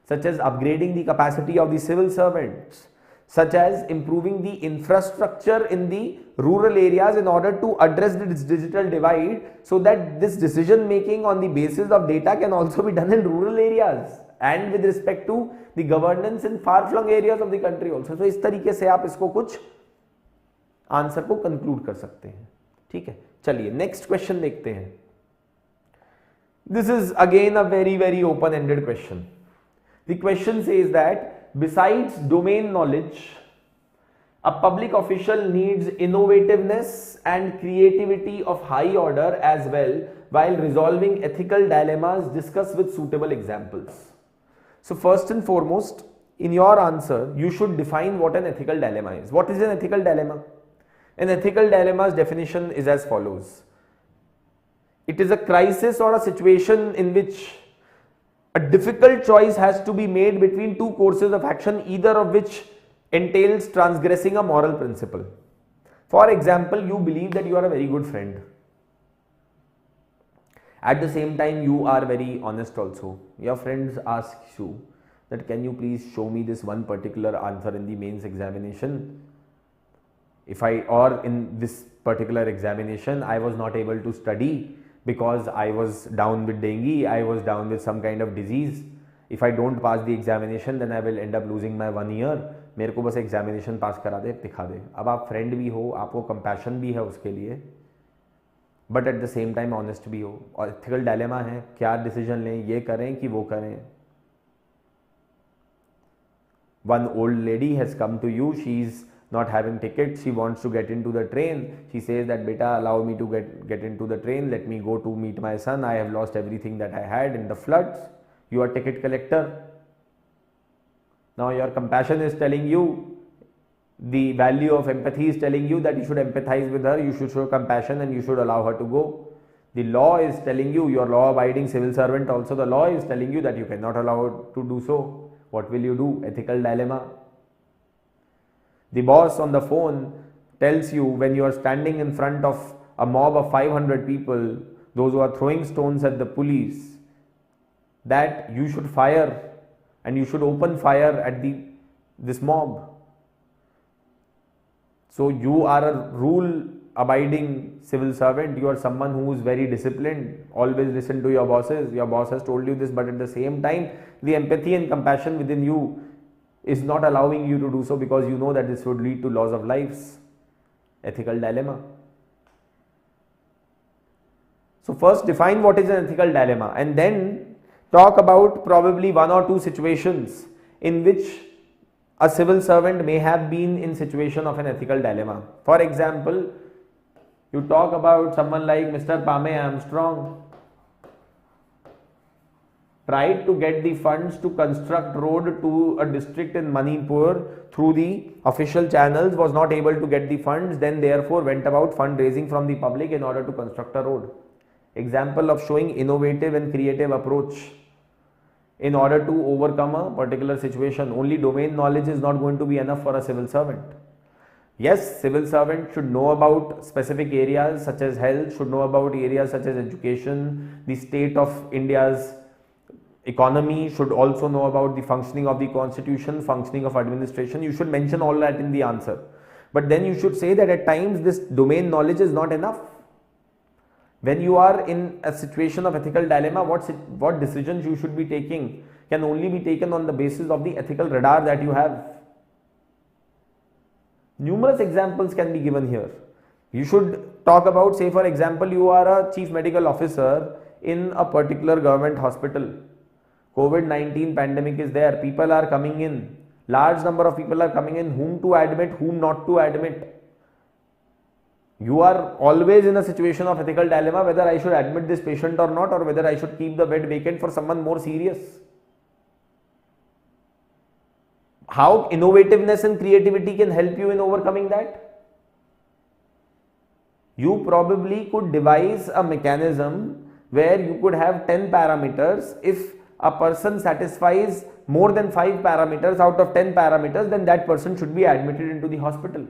such as upgrading the capacity of the civil servants, such as improving the infrastructure in the rural areas in order to address this digital divide, so that this decision making on the basis of data can also be done in rural areas. and with respect to the governance in far-flung areas of the country also. So इस तरीके से आप इसको कुछ answer को conclude कर सकते हैं. ठीक है, चलिए नेक्स्ट क्वेश्चन देखते हैं. This is again a very open-ended question. The question says that besides domain knowledge, a public official needs innovativeness and creativity of high order as well while resolving ethical dilemmas discussed with suitable examples. So first and foremost, in your answer, you should define what an ethical dilemma is. What is an ethical dilemma? An ethical dilemma's definition is as follows. It is a crisis or a situation in which a difficult choice has to be made between two courses of action, either of which entails transgressing a moral principle. For example, you believe that you are a very good friend. At the same time, you are very honest also. Your friends ask you that can you please show me this one particular answer in the mains examination? Or in this particular examination, I was not able to study because I was down with dengue, I was down with some kind of disease. If I don't pass the examination, then I will end up losing my 1 year. मेरे को बस examination पास करा दे, दिखा दे. अब आप friend भी हो, आपको कंपैशन भी है उसके लिए, but at the same time honest भी हो. और एथिकल डायलेमा है, क्या डिसीजन लें, ये करें कि वो करें. One old lady has come to you, she is not having tickets, she wants to get into the train. She says that beta, allow me to get into the train, let me go to meet my son, I have lost everything that I had in the floods. You are ticket collector. Now your compassion is telling you, the value of empathy is telling you that you should empathize with her, you should show compassion and you should allow her to go. The law is telling you, your law abiding civil servant also, the law is telling you that you cannot allow her to do so. What will you do? Ethical dilemma. The boss on the phone tells you when you are standing in front of a mob of 500 people, those who are throwing stones at the police, that you should fire and you should open fire at this mob. So you are a rule abiding civil servant, you are someone who is very disciplined, always listen to your bosses, your boss has told you this, but at the same time the empathy and compassion within you is not allowing you to do so because you know that this would lead to loss of lives. Ethical dilemma. So first define what is an ethical dilemma and then talk about probably 1 or 2 situations in which a civil servant may have been in situation of an ethical dilemma. For example, you talk about someone like Mr. Pame Armstrong tried to get the funds to construct road to a district in Manipur through the official channels, was not able to get the funds, then therefore went about fundraising from the public in order to construct a road. Example of showing innovative and creative approach in order to overcome a particular situation. Only domain knowledge is not going to be enough for a civil servant. Yes, civil servant should know about specific areas such as health, should know about areas such as education, the state of India's economy, should also know about the functioning of the constitution, functioning of administration. You should mention all that in the answer. But then you should say that at times this domain knowledge is not enough. When you are in a situation of ethical dilemma, what decisions you should be taking can only be taken on the basis of the ethical radar that you have. Numerous examples can be given here. You should talk about, say for example, you are a chief medical officer in a particular government hospital. COVID-19 pandemic is there, people are coming in, large number of people are coming in, whom to admit, whom not to admit. You are always in a situation of ethical dilemma whether I should admit this patient or not, or whether I should keep the bed vacant for someone more serious. How innovativeness and creativity can help you in overcoming that? You probably could devise a mechanism where you could have 10 parameters. If a person satisfies more than 5 parameters out of 10 parameters, then that person should be admitted into the hospital.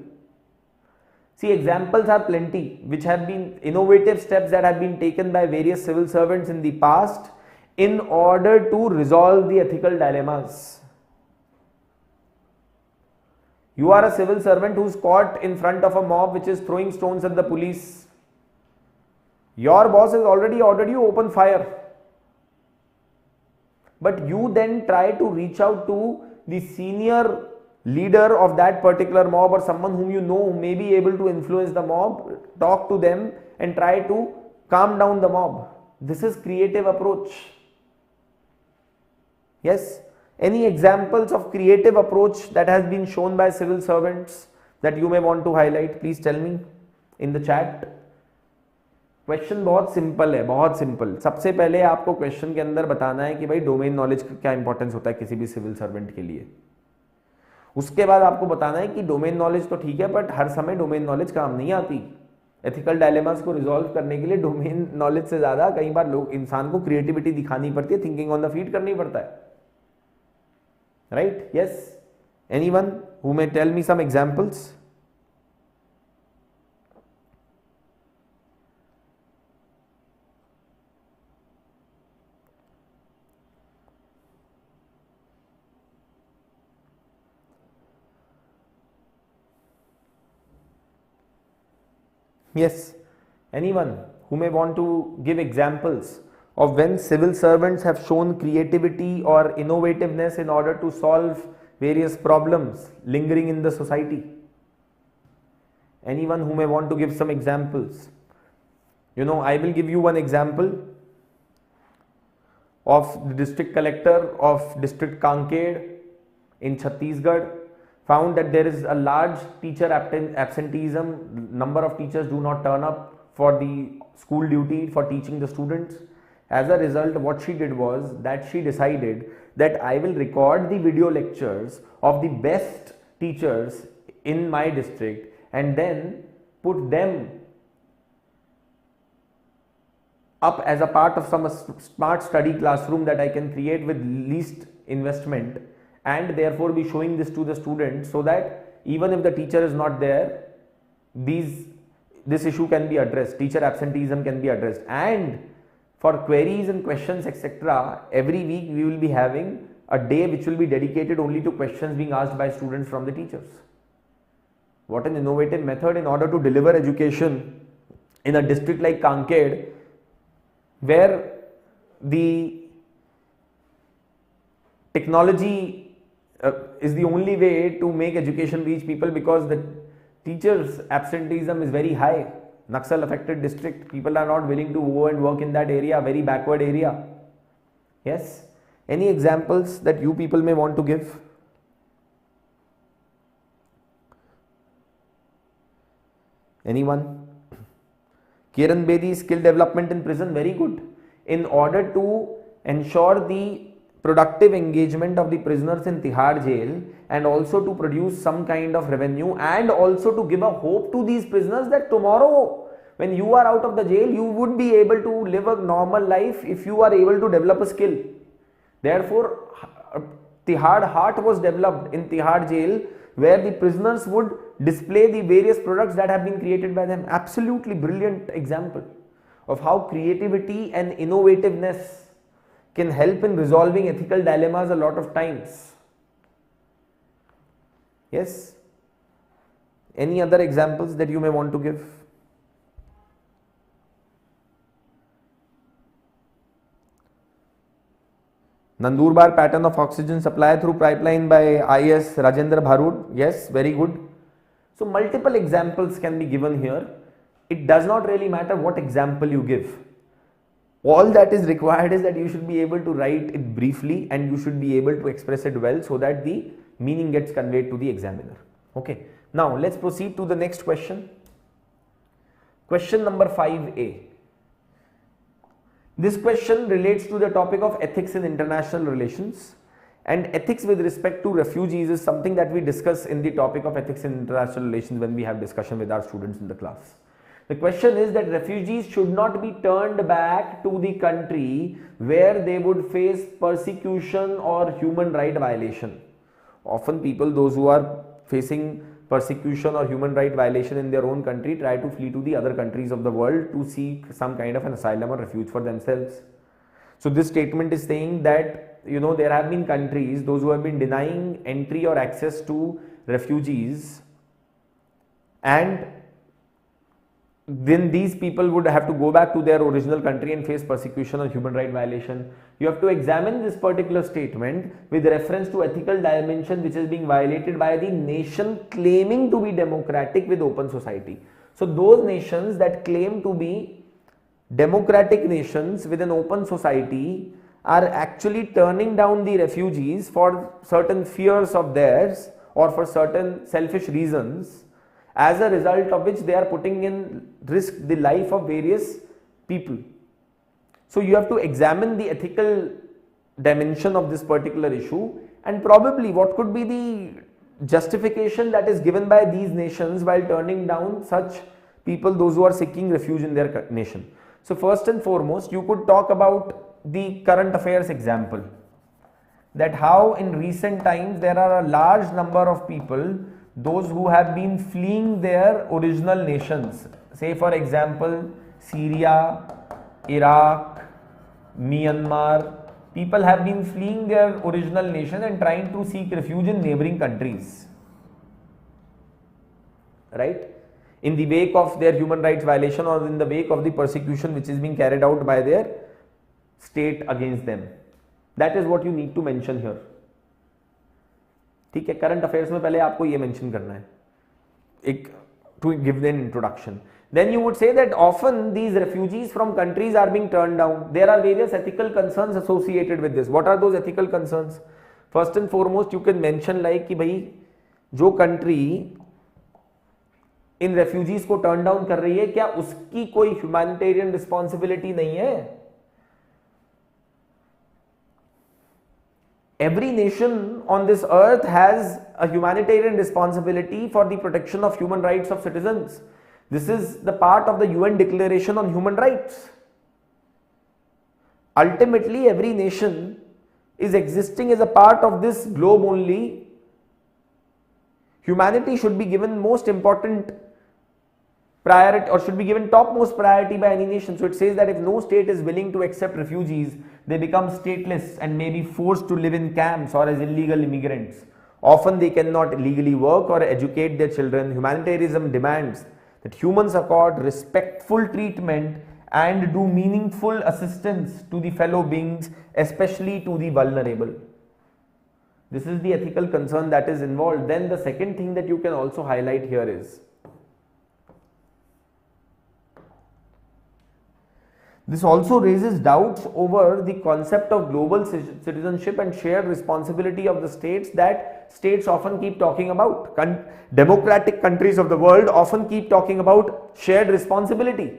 See, examples are plenty which have been innovative steps that have been taken by various civil servants in the past in order to resolve the ethical dilemmas. You are a civil servant who is caught in front of a mob which is throwing stones at the police. Your boss has already ordered you open fire. but you then try to reach out to the senior leader of that particular mob or someone whom you know who may be able to influence the mob, talk to them and try to calm down the mob. This is creative approach. Yes. Any examples of creative approach that has been shown by civil servants that you may want to highlight? Please tell me in the chat. Question बहुत simple है, बहुत simple. सबसे पहले आपको question के अंदर बताना है कि भाई डोमेन नॉलेज का क्या इंपॉर्टेंस होता है किसी भी सिविल सर्वेंट के लिए. उसके बाद आपको बताना है कि डोमेन नॉलेज तो ठीक है बट हर समय डोमेन नॉलेज काम नहीं आती. एथिकल डायलेमास को रिजॉल्व करने के लिए डोमेन नॉलेज से ज्यादा कई बार लोग इंसान को क्रिएटिविटी दिखानी पड़ती है, थिंकिंग ऑन द फीट करनी पड़ता है. Right? Yes. Anyone who may tell me some examples? Yes, anyone who may want to give examples of when civil servants have shown creativity or innovativeness in order to solve various problems lingering in the society. Anyone who may want to give some examples? You know, I will give you one example of the district collector of district Kanked in Chhattisgarh found that there is a large teacher absenteeism. Number of teachers do not turn up for the school duty for teaching the students. As a result, what she did was that she decided that I will record the video lectures of the best teachers in my district and then put them up as a part of some smart study classroom that I can create with least investment, and therefore be showing this to the students so that even if the teacher is not there, this issue can be addressed, teacher absenteeism can be addressed. And for queries and questions etc., every week we will be having a day which will be dedicated only to questions being asked by students from the teachers. What an innovative method in order to deliver education in a district like Kanked, where the technology is the only way to make education reach people, because the teachers absenteeism is very high. Naxal affected district, people are not willing to go and work in that area, very backward area. Yes. Any examples that you people may want to give? Anyone? Kiran Bedi, skill development in prison, very good. In order to ensure the productive engagement of the prisoners in Tihar jail and also to produce some kind of revenue and also to give a hope to these prisoners that tomorrow when you are out of the jail you would be able to live a normal life if you are able to develop a skill. Therefore, Tihar Heart was developed in Tihar jail, where the prisoners would display the various products that have been created by them. Absolutely brilliant example of how creativity and innovativeness can help in resolving ethical dilemmas a lot of times. Yes. Any other examples that you may want to give? Nandurbar pattern of oxygen supply through pipeline by IS Rajendra Bharud. Yes, very good. So multiple examples can be given here. It does not really matter what example you give. All that is required is that you should be able to write it briefly and you should be able to express it well so that the meaning gets conveyed to the examiner. Okay. Now let's proceed to the next question. Question number 5A. This question relates to the topic of ethics in international relations, and ethics with respect to refugees is something that we discuss in the topic of ethics in international relations when we have discussion with our students in the class. The question is that refugees should not be turned back to the country where they would face persecution or human right violation. Often people, those who are facing persecution or human right violation in their own country, try to flee to the other countries of the world to seek some kind of an asylum or refuge for themselves. So this statement is saying that, you know, there have been countries, those who have been denying entry or access to refugees, and then these people would have to go back to their original country and face persecution or human right violation. You have to examine this particular statement with reference to ethical dimension which is being violated by the nation claiming to be democratic with open society. So those nations that claim to be democratic nations with an open society are actually turning down the refugees for certain fears of theirs or for certain selfish reasons, as a result of which they are putting in risk the life of various people. So you have to examine the ethical dimension of this particular issue, and probably what could be the justification that is given by these nations while turning down such people, those who are seeking refuge in their nation. So first and foremost, you could talk about the current affairs example, that how in recent times there are a large number of people, those who have been fleeing their original nations, say for example Syria, Iraq, Myanmar. People have been fleeing their original nation and trying to seek refuge in neighboring countries, right, in the wake of their human rights violation or in the wake of the persecution which is being carried out by their state against them. That is what you need to mention here. ठीक है, current affairs में पहले आपको ये mention करना है, एक to give an introduction. Then you would say that often these refugees from countries are being turned down. There are various ethical concerns associated with this. What are those ethical concerns? First and foremost, you can mention like कि भाई जो country इन refugees को turn down कर रही है, क्या उसकी कोई humanitarian responsibility नहीं है? Every nation on this earth has a humanitarian responsibility for the protection of human rights of citizens. This is the part of the UN Declaration on Human Rights. Ultimately, every nation is existing as a part of this globe only. Humanity should be given most important priority, or should be given topmost priority by any nation. So it says that if no state is willing to accept refugees, they become stateless and may be forced to live in camps or as illegal immigrants. Often they cannot legally work or educate their children. Humanitarianism demands that humans accord respectful treatment and do meaningful assistance to the fellow beings, especially to the vulnerable. This is the ethical concern that is involved. Then the second thing that you can also highlight here is, this also raises doubts over the concept of global citizenship and shared responsibility of the states that states often keep talking about. Democratic countries of the world often keep talking about shared responsibility,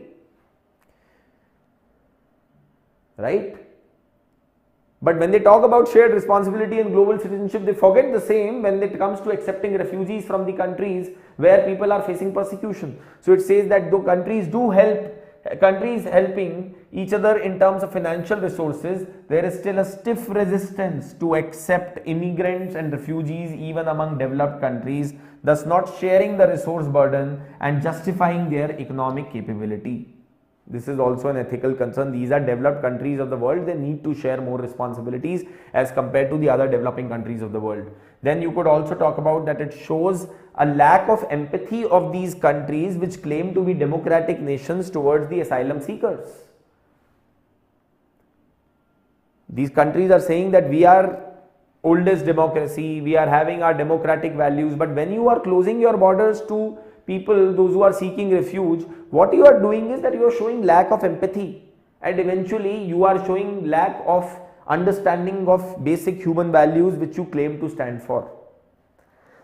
right? But when they talk about shared responsibility and global citizenship, they forget the same when it comes to accepting refugees from the countries where people are facing persecution. So it says that though countries do help, countries helping each other in terms of financial resources, there is still a stiff resistance to accept immigrants and refugees even among developed countries, thus not sharing the resource burden and justifying their economic capability. This is also an ethical concern. These are developed countries of the world. They need to share more responsibilities as compared to the other developing countries of the world. Then you could also talk about that it shows a lack of empathy of these countries which claim to be democratic nations towards the asylum seekers. These countries are saying that we are oldest democracy, we are having our democratic values, but when you are closing your borders to people, those who are seeking refuge, what you are doing is that you are showing lack of empathy, and eventually you are showing lack of understanding of basic human values which you claim to stand for.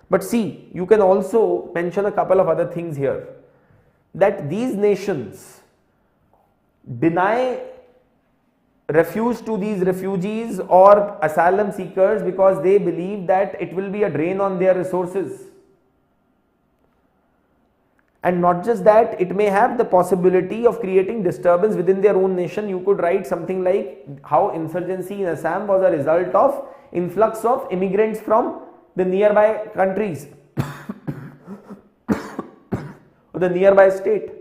But see, you can also mention a couple of other things here, that these nations deny refuge to these refugees or asylum seekers because they believe that it will be a drain on their resources. And not just that, it may have the possibility of creating disturbance within their own nation. You could write something like how insurgency in Assam was a result of influx of immigrants from the nearby countries or the nearby state.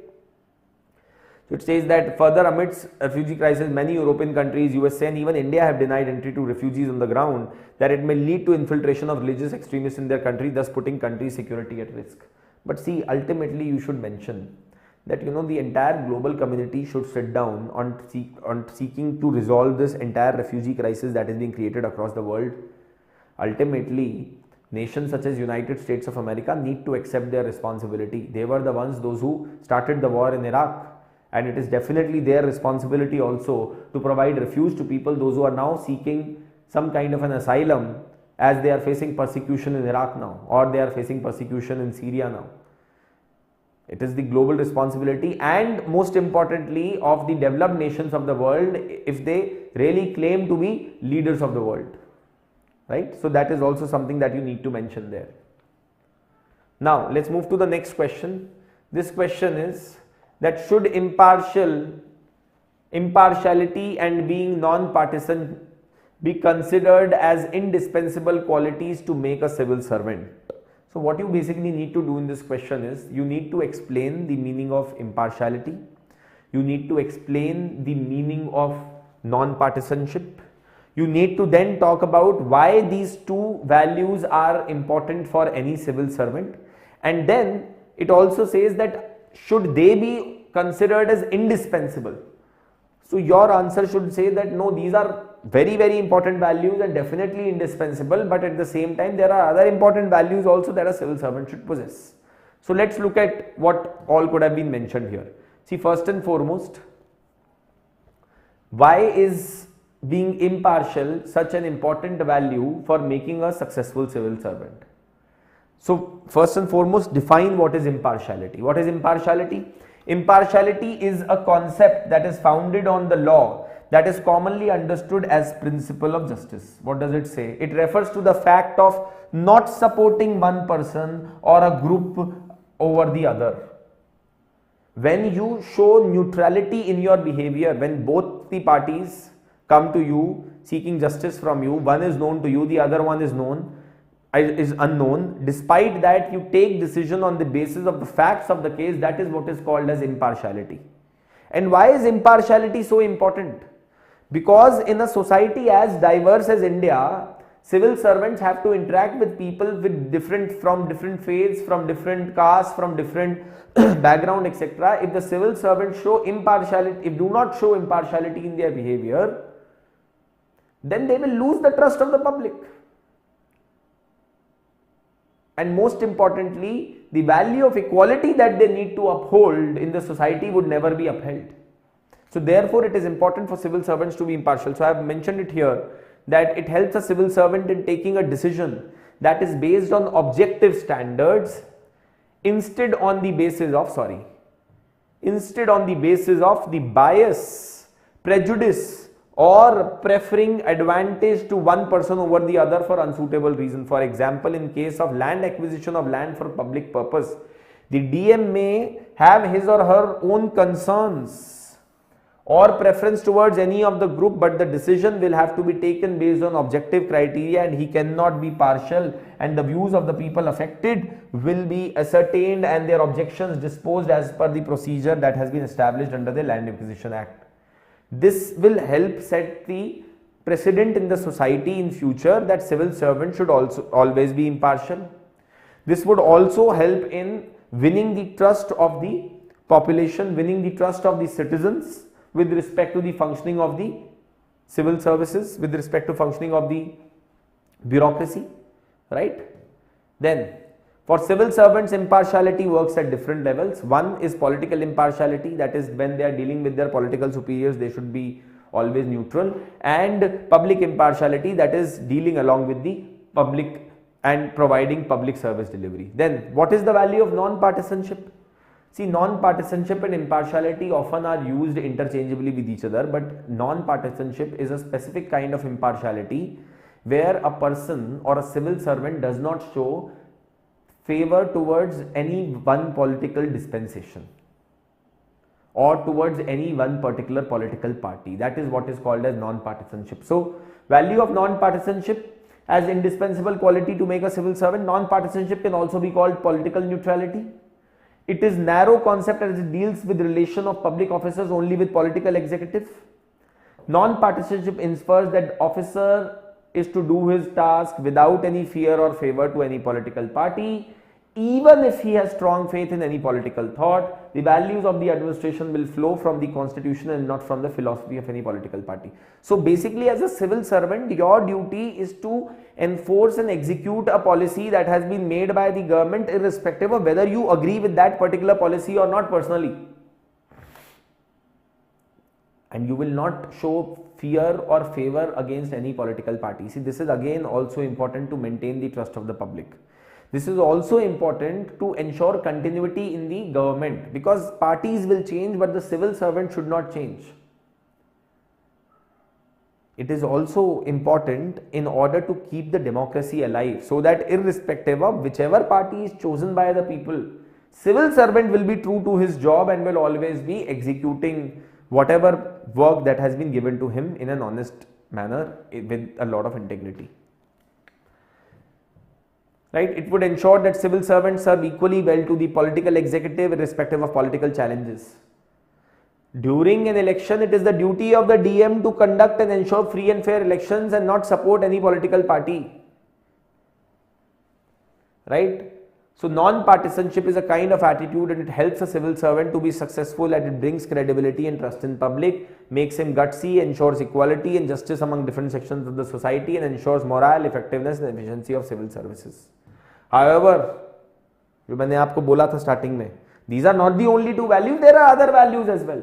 So it says that further, amidst refugee crisis, many European countries, USA and even India have denied entry to refugees on the ground that it may lead to infiltration of religious extremists in their country, thus putting country security at risk. But see, ultimately you should mention that the entire global community should sit down on seeking to resolve this entire refugee crisis that is being created across the world. Ultimately, nations such as United States of America need to accept their responsibility. They were the ones, those who started the war in Iraq, and it is definitely their responsibility also to provide refuge to people, those who are now seeking some kind of an asylum as they are facing persecution in Iraq now, or they are facing persecution in Syria now. It is the global responsibility, and most importantly of the developed nations of the world, if they really claim to be leaders of the world, right? So that is also something that you need to mention there. Now let's move to the next question. This question is that should impartiality and being non-partisan be considered as indispensable qualities to make a civil servant? So what you basically need to do in this question is you need to explain the meaning of impartiality, you need to explain the meaning of non-partisanship, you need to then talk about why these two values are important for any civil servant, and then it also says that should they be considered as indispensable. So your answer should say that no, these are very, very important values and definitely indispensable, but at the same time there are other important values also that a civil servant should possess. So let's look at what all could have been mentioned here. See, first and foremost, why is being impartial such an important value for making a successful civil servant? So first and foremost, define what is impartiality. What is impartiality? Impartiality is a concept that is founded on the law that is commonly understood as principle of justice. What does it say? It refers to the fact of not supporting one person or a group over the other. When you show neutrality in your behavior, when both the parties come to you seeking justice from you, one is known to you, the other one is unknown, despite that you take decision on the basis of the facts of the case, that is what is called as impartiality. And why is impartiality so important? Because in a society as diverse as India, civil servants have to interact with people with from different faiths, from different castes, from different background, etc. If the civil servants show impartiality, if do not show impartiality in their behavior, then they will lose the trust of the public. And most importantly, the value of equality that they need to uphold in the society would never be upheld. So therefore, it is important for civil servants to be impartial. So I have mentioned it here that it helps a civil servant in taking a decision that is based on objective standards instead on the basis of the bias, prejudice, or preferring advantage to one person over the other for unsuitable reason. For example, in case of land acquisition of land for public purpose, the DM may have his or her own concerns or preference towards any of the group, but the decision will have to be taken based on objective criteria and he cannot be partial, and the views of the people affected will be ascertained and their objections disposed as per the procedure that has been established under the Land Acquisition Act. This will help set the precedent in the society in future that civil servants should also always be impartial. This would also help in winning the trust of the population, winning the trust of the citizens with respect to the functioning of the civil services, with respect to functioning of the bureaucracy, right? Then for civil servants, impartiality works at different levels. One is political impartiality, that is when they are dealing with their political superiors, they should be always neutral, and public impartiality, that is dealing along with the public and providing public service delivery. Then what is the value of non-partisanship? See, non-partisanship and impartiality often are used interchangeably with each other, but non-partisanship is a specific kind of impartiality where a person or a civil servant does not show favor towards any one political dispensation or towards any one particular political party. That is what is called as non-partisanship. So, value of non-partisanship as indispensable quality to make a civil servant. Non-partisanship can also be called political neutrality. It is narrow concept as it deals with relation of public officers only with political executive. Non-partisanship infers that officer is to do his task without any fear or favor to any political party. Even if he has strong faith in any political thought, the values of the administration will flow from the constitution and not from the philosophy of any political party. So basically, as a civil servant, your duty is to enforce and execute a policy that has been made by the government, irrespective of whether you agree with that particular policy or not personally. And you will not show fear or favor against any political party. See, this is again also important to maintain the trust of the public. This is also important to ensure continuity in the government, because parties will change but the civil servant should not change. It is also important in order to keep the democracy alive, so that irrespective of whichever party is chosen by the people, civil servant will be true to his job and will always be executing whatever work that has been given to him in an honest manner with a lot of integrity. Right? It would ensure that civil servants serve equally well to the political executive irrespective of political challenges. During an election, it is the duty of the DM to conduct and ensure free and fair elections and not support any political party. Right? So non-partisanship is a kind of attitude, and it helps a civil servant to be successful, and it brings credibility and trust in public, makes him gutsy, ensures equality and justice among different sections of the society, and ensures morale, effectiveness and efficiency of civil services. However, जो मैंने आपको बोला था starting में, these are not the only two values, there are other values as well.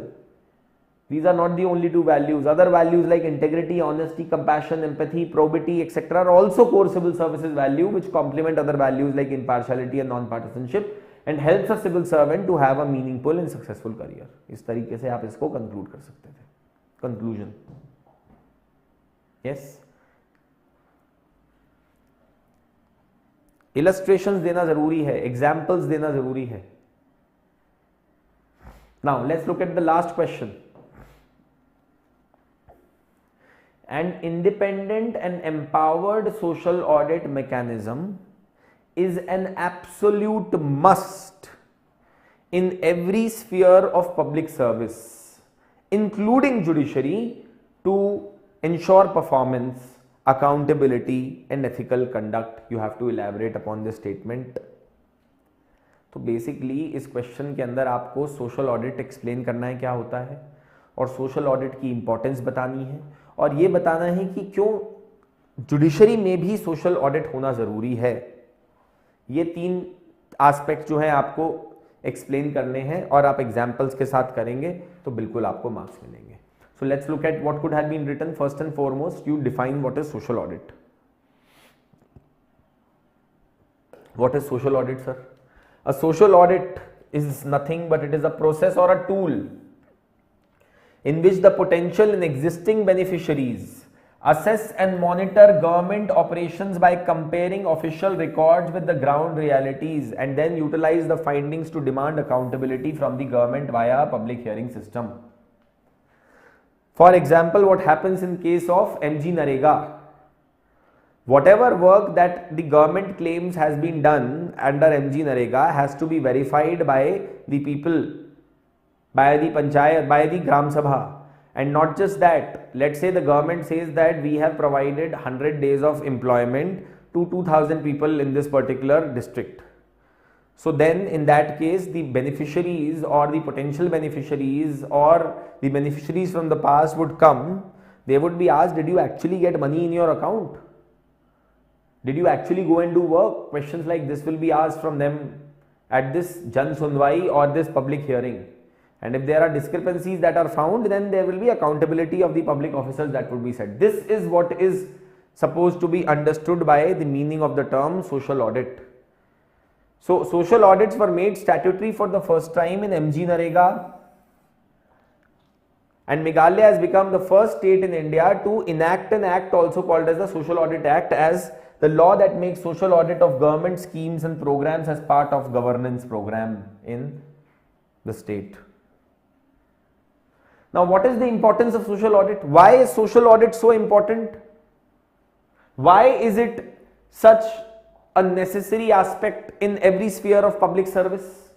These are not the only two values. Other values like integrity, honesty, compassion, empathy, probity, etc. are also core civil services value, which complement other values like impartiality and non-partisanship and helps a civil servant to have a meaningful and successful career. इस तरीके से आप इसको conclude कर सकते थे. Conclusion. Yes. Illustrations देना जरूरी है, examples देना जरूरी है. Now let's look at the last question. An independent and empowered social audit mechanism is an absolute must in every sphere of public service, including judiciary, to ensure performance, accountability and ethical conduct. You have to elaborate upon this statement. तो basically इस question के अंदर आपको social audit explain करना है क्या होता है, और सोशल ऑडिट की इंपॉर्टेंस बतानी है, और ये बताना है कि क्यों जुडिशरी में भी सोशल ऑडिट होना ज़रूरी है. ये तीन एस्पेक्ट जो है आपको एक्सप्लेन करने हैं, और आप एग्जाम्पल्स के साथ करेंगे तो बिल्कुल आपको मार्क्स मिलेंगे. So let's look at what could have been written. First and foremost, you define what is social audit. What is social audit, sir? A social audit is nothing but it is a process or a tool in which the potential and existing beneficiaries assess and monitor government operations by comparing official records with the ground realities, and then utilize the findings to demand accountability from the government via a public hearing system. For example, what happens in case of MG Narega? Whatever work that the government claims has been done under MG Narega has to be verified by the people, by the panchayat, by the Gram Sabha. And not just that, let's say the government says that we have provided 100 days of employment to 2000 people in this particular district. So then in that case, the beneficiaries or the potential beneficiaries or the beneficiaries from the past would come. They would be asked, did you actually get money in your account? Did you actually go and do work? Questions like this will be asked from them at this Jan Sunwai or this public hearing. And if there are discrepancies that are found, then there will be accountability of the public officers that would be said. This is what is supposed to be understood by the meaning of the term social audit. So social audits were made statutory for the first time in MG Narega, and Meghalaya has become the first state in India to enact an act also called as the Social Audit Act as the law that makes social audit of government schemes and programs as part of governance program in the state. Now, what is the importance of social audit? Why is social audit so important? Why is it such a necessary aspect in every sphere of public service?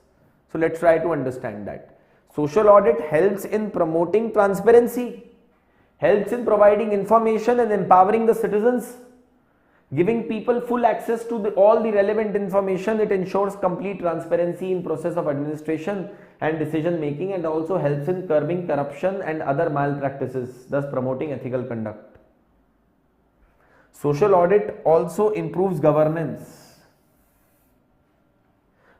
So let's try to understand that. Social audit helps in promoting transparency, helps in providing information and empowering the citizens, Giving people full access to all the relevant information, it ensures complete transparency in process of administration and decision making, and also helps in curbing corruption and other malpractices, thus promoting ethical conduct. Social audit also improves governance.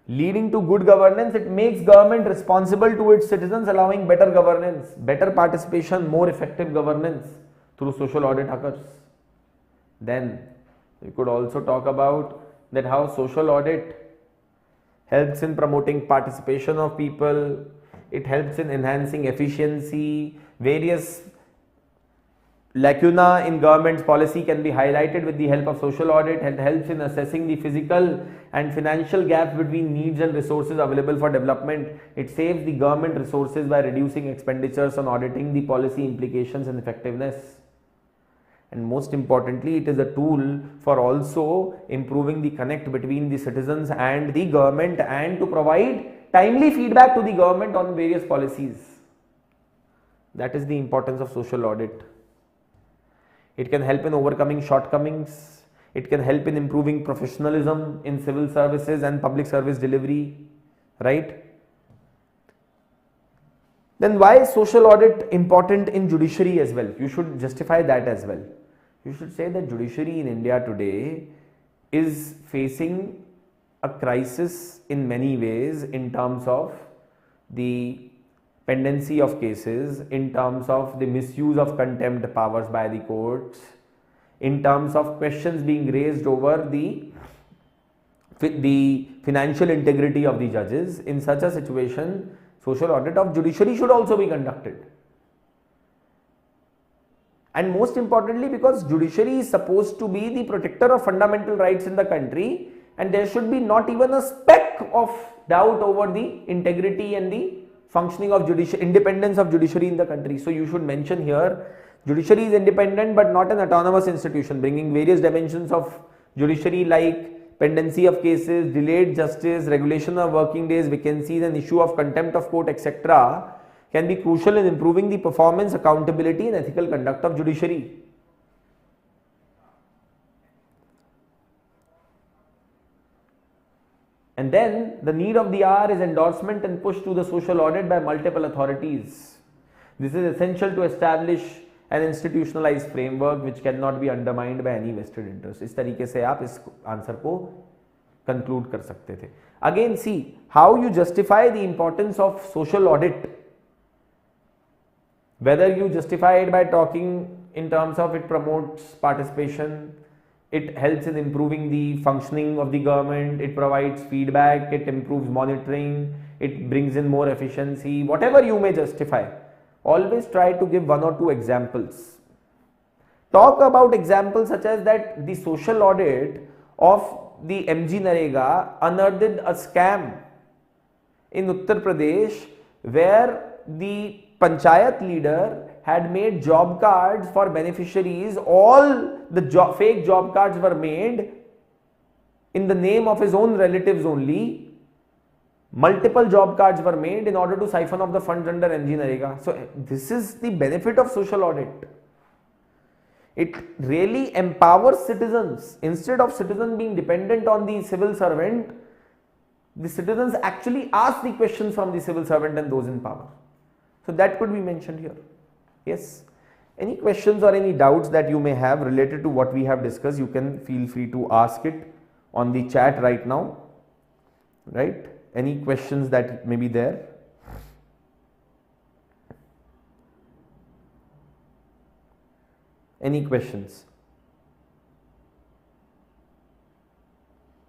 Leading to good governance, it makes government responsible to its citizens, allowing better governance, better participation, more effective governance through social audit occurs. Then we could also talk about that how social audit helps in promoting participation of people, it helps in enhancing efficiency, various lacuna in government's policy can be highlighted with the help of social audit, and helps in assessing the physical and financial gaps between needs and resources available for development. It saves the government resources by reducing expenditures on auditing the policy implications and effectiveness. And most importantly, it is a tool for also improving the connect between the citizens and the government, and to provide timely feedback to the government on various policies. That is the importance of social audit. It can help in overcoming shortcomings. It can help in improving professionalism in civil services and public service delivery, right? Then why is social audit important in judiciary as well? You should justify that as well. You should say that judiciary in India today is facing a crisis in many ways, in terms of the pendency of cases, in terms of the misuse of contempt powers by the courts, in terms of questions being raised over the financial integrity of the judges. In such a situation, social audit of judiciary should also be conducted. And most importantly, because judiciary is supposed to be the protector of fundamental rights in the country, and there should be not even a speck of doubt over the integrity and the functioning of independence of judiciary in the country. So you should mention here, judiciary is independent but not an autonomous institution, bringing various dimensions of judiciary like pendency of cases, delayed justice, regulation of working days, vacancies, and issue of contempt of court, etc. can be crucial in improving the performance, accountability, and ethical conduct of judiciary. And then the need of the hour is endorsement and push to the social audit by multiple authorities. This is essential to establish an institutionalized framework which cannot be undermined by any vested interest. इस तरीके से आप इस answer को conclude कर सकते थे. Again, see how you justify the importance of social audit. Whether you justify it by talking in terms of it promotes participation, it helps in improving the functioning of the government, it provides feedback, it improves monitoring, it brings in more efficiency, whatever you may justify, always try to give one or two examples. Talk about examples such as that the social audit of the MG Narega unearthed a scam in Uttar Pradesh where the panchayat leader had made job cards for beneficiaries. All the fake job cards were made in the name of his own relatives only. Multiple job cards were made in order to siphon off the funds under MG Narega. So this is the benefit of social audit. It really empowers citizens. Instead of citizens being dependent on the civil servant, the citizens actually ask the questions from the civil servant and those in power. So that could be mentioned here. Yes. Any questions or any doubts that you may have related to what we have discussed, you can feel free to ask it on the chat right now. Right? Any questions that may be there? Any questions?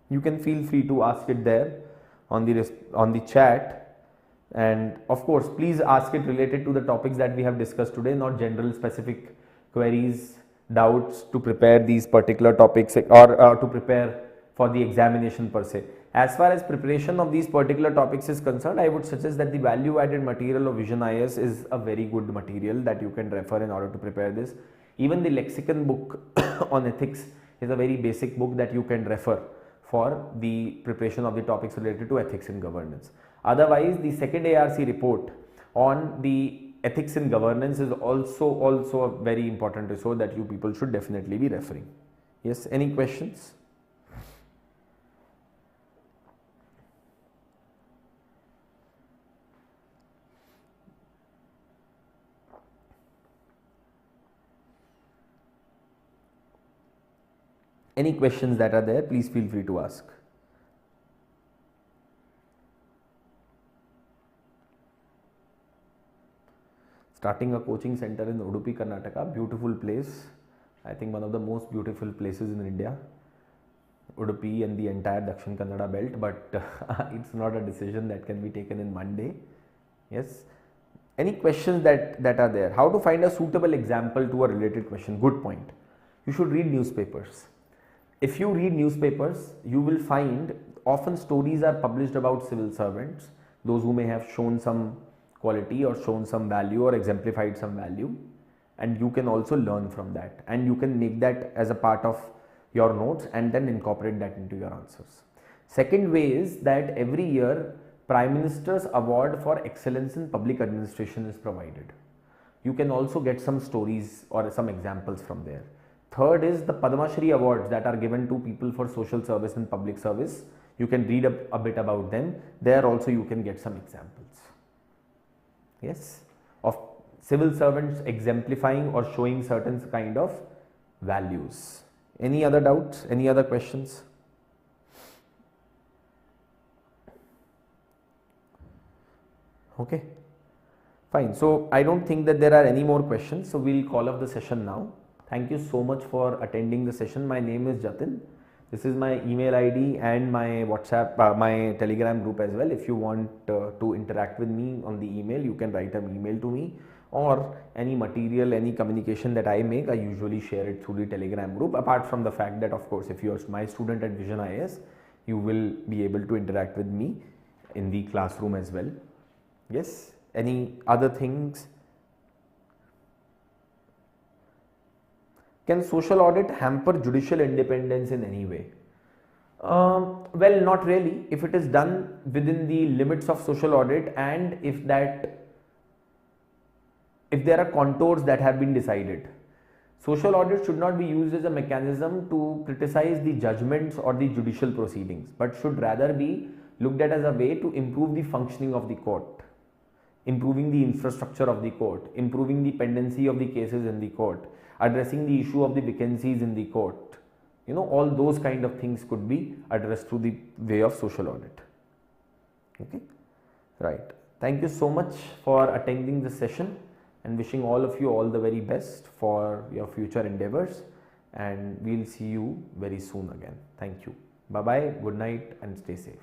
You can feel free to ask it there on the chat. And of course, please ask it related to the topics that we have discussed today, not general specific queries, doubts to prepare these particular topics or to prepare for the examination per se. As far as preparation of these particular topics is concerned, I would suggest that the value added material of Vision IS is a very good material that you can refer in order to prepare this. Even the lexicon book on ethics is a very basic book that you can refer for the preparation of the topics related to ethics in governance. Otherwise, the second ARC report on the ethics in governance is also a very important resource that you people should definitely be referring. Yes, any questions? Any questions that are there, please feel free to ask. Starting a coaching center in Udupi, Karnataka, beautiful place. I think one of the most beautiful places in India. Udupi and the entire Dakshin Kannada belt, but it's not a decision that can be taken in one day. Yes. Any questions that are there? How to find a suitable example to a related question? Good point. You should read newspapers. If you read newspapers, you will find often stories are published about civil servants, those who may have shown some quality or shown some value or exemplified some value, and you can also learn from that, and you can make that as a part of your notes and then incorporate that into your answers. Second way is that every year Prime Minister's Award for Excellence in Public Administration is provided. You can also get some stories or some examples from there. Third is the Padma Shri awards that are given to people for social service and public service. You can read a bit about them. There also you can get some examples. Yes, of civil servants exemplifying or showing certain kind of values. Any other doubts? Any other questions? Okay, fine. So I don't think that there are any more questions. So we'll call off the session now. Thank you so much for attending the session. My name is Jatin. This is my email ID and my WhatsApp, my Telegram group as well. If you want to interact with me on the email, you can write an email to me, or any material, any communication that I make, I usually share it through the Telegram group. Apart from the fact that, of course, if you are my student at Vision IAS, you will be able to interact with me in the classroom as well. Yes, any other things? Can social audit hamper judicial independence in any way? Well, not really. If it is done within the limits of social audit, and if there are contours that have been decided. Social audit should not be used as a mechanism to criticize the judgments or the judicial proceedings, but should rather be looked at as a way to improve the functioning of the court, improving the infrastructure of the court, improving the pendency of the cases in the court, addressing the issue of the vacancies in the court. You know, all those kind of things could be addressed through the way of social audit. Okay, right. Thank you so much for attending this session, and wishing all of you all the very best for your future endeavors, and we'll see you very soon again. Thank you. Bye bye, good night, and stay safe.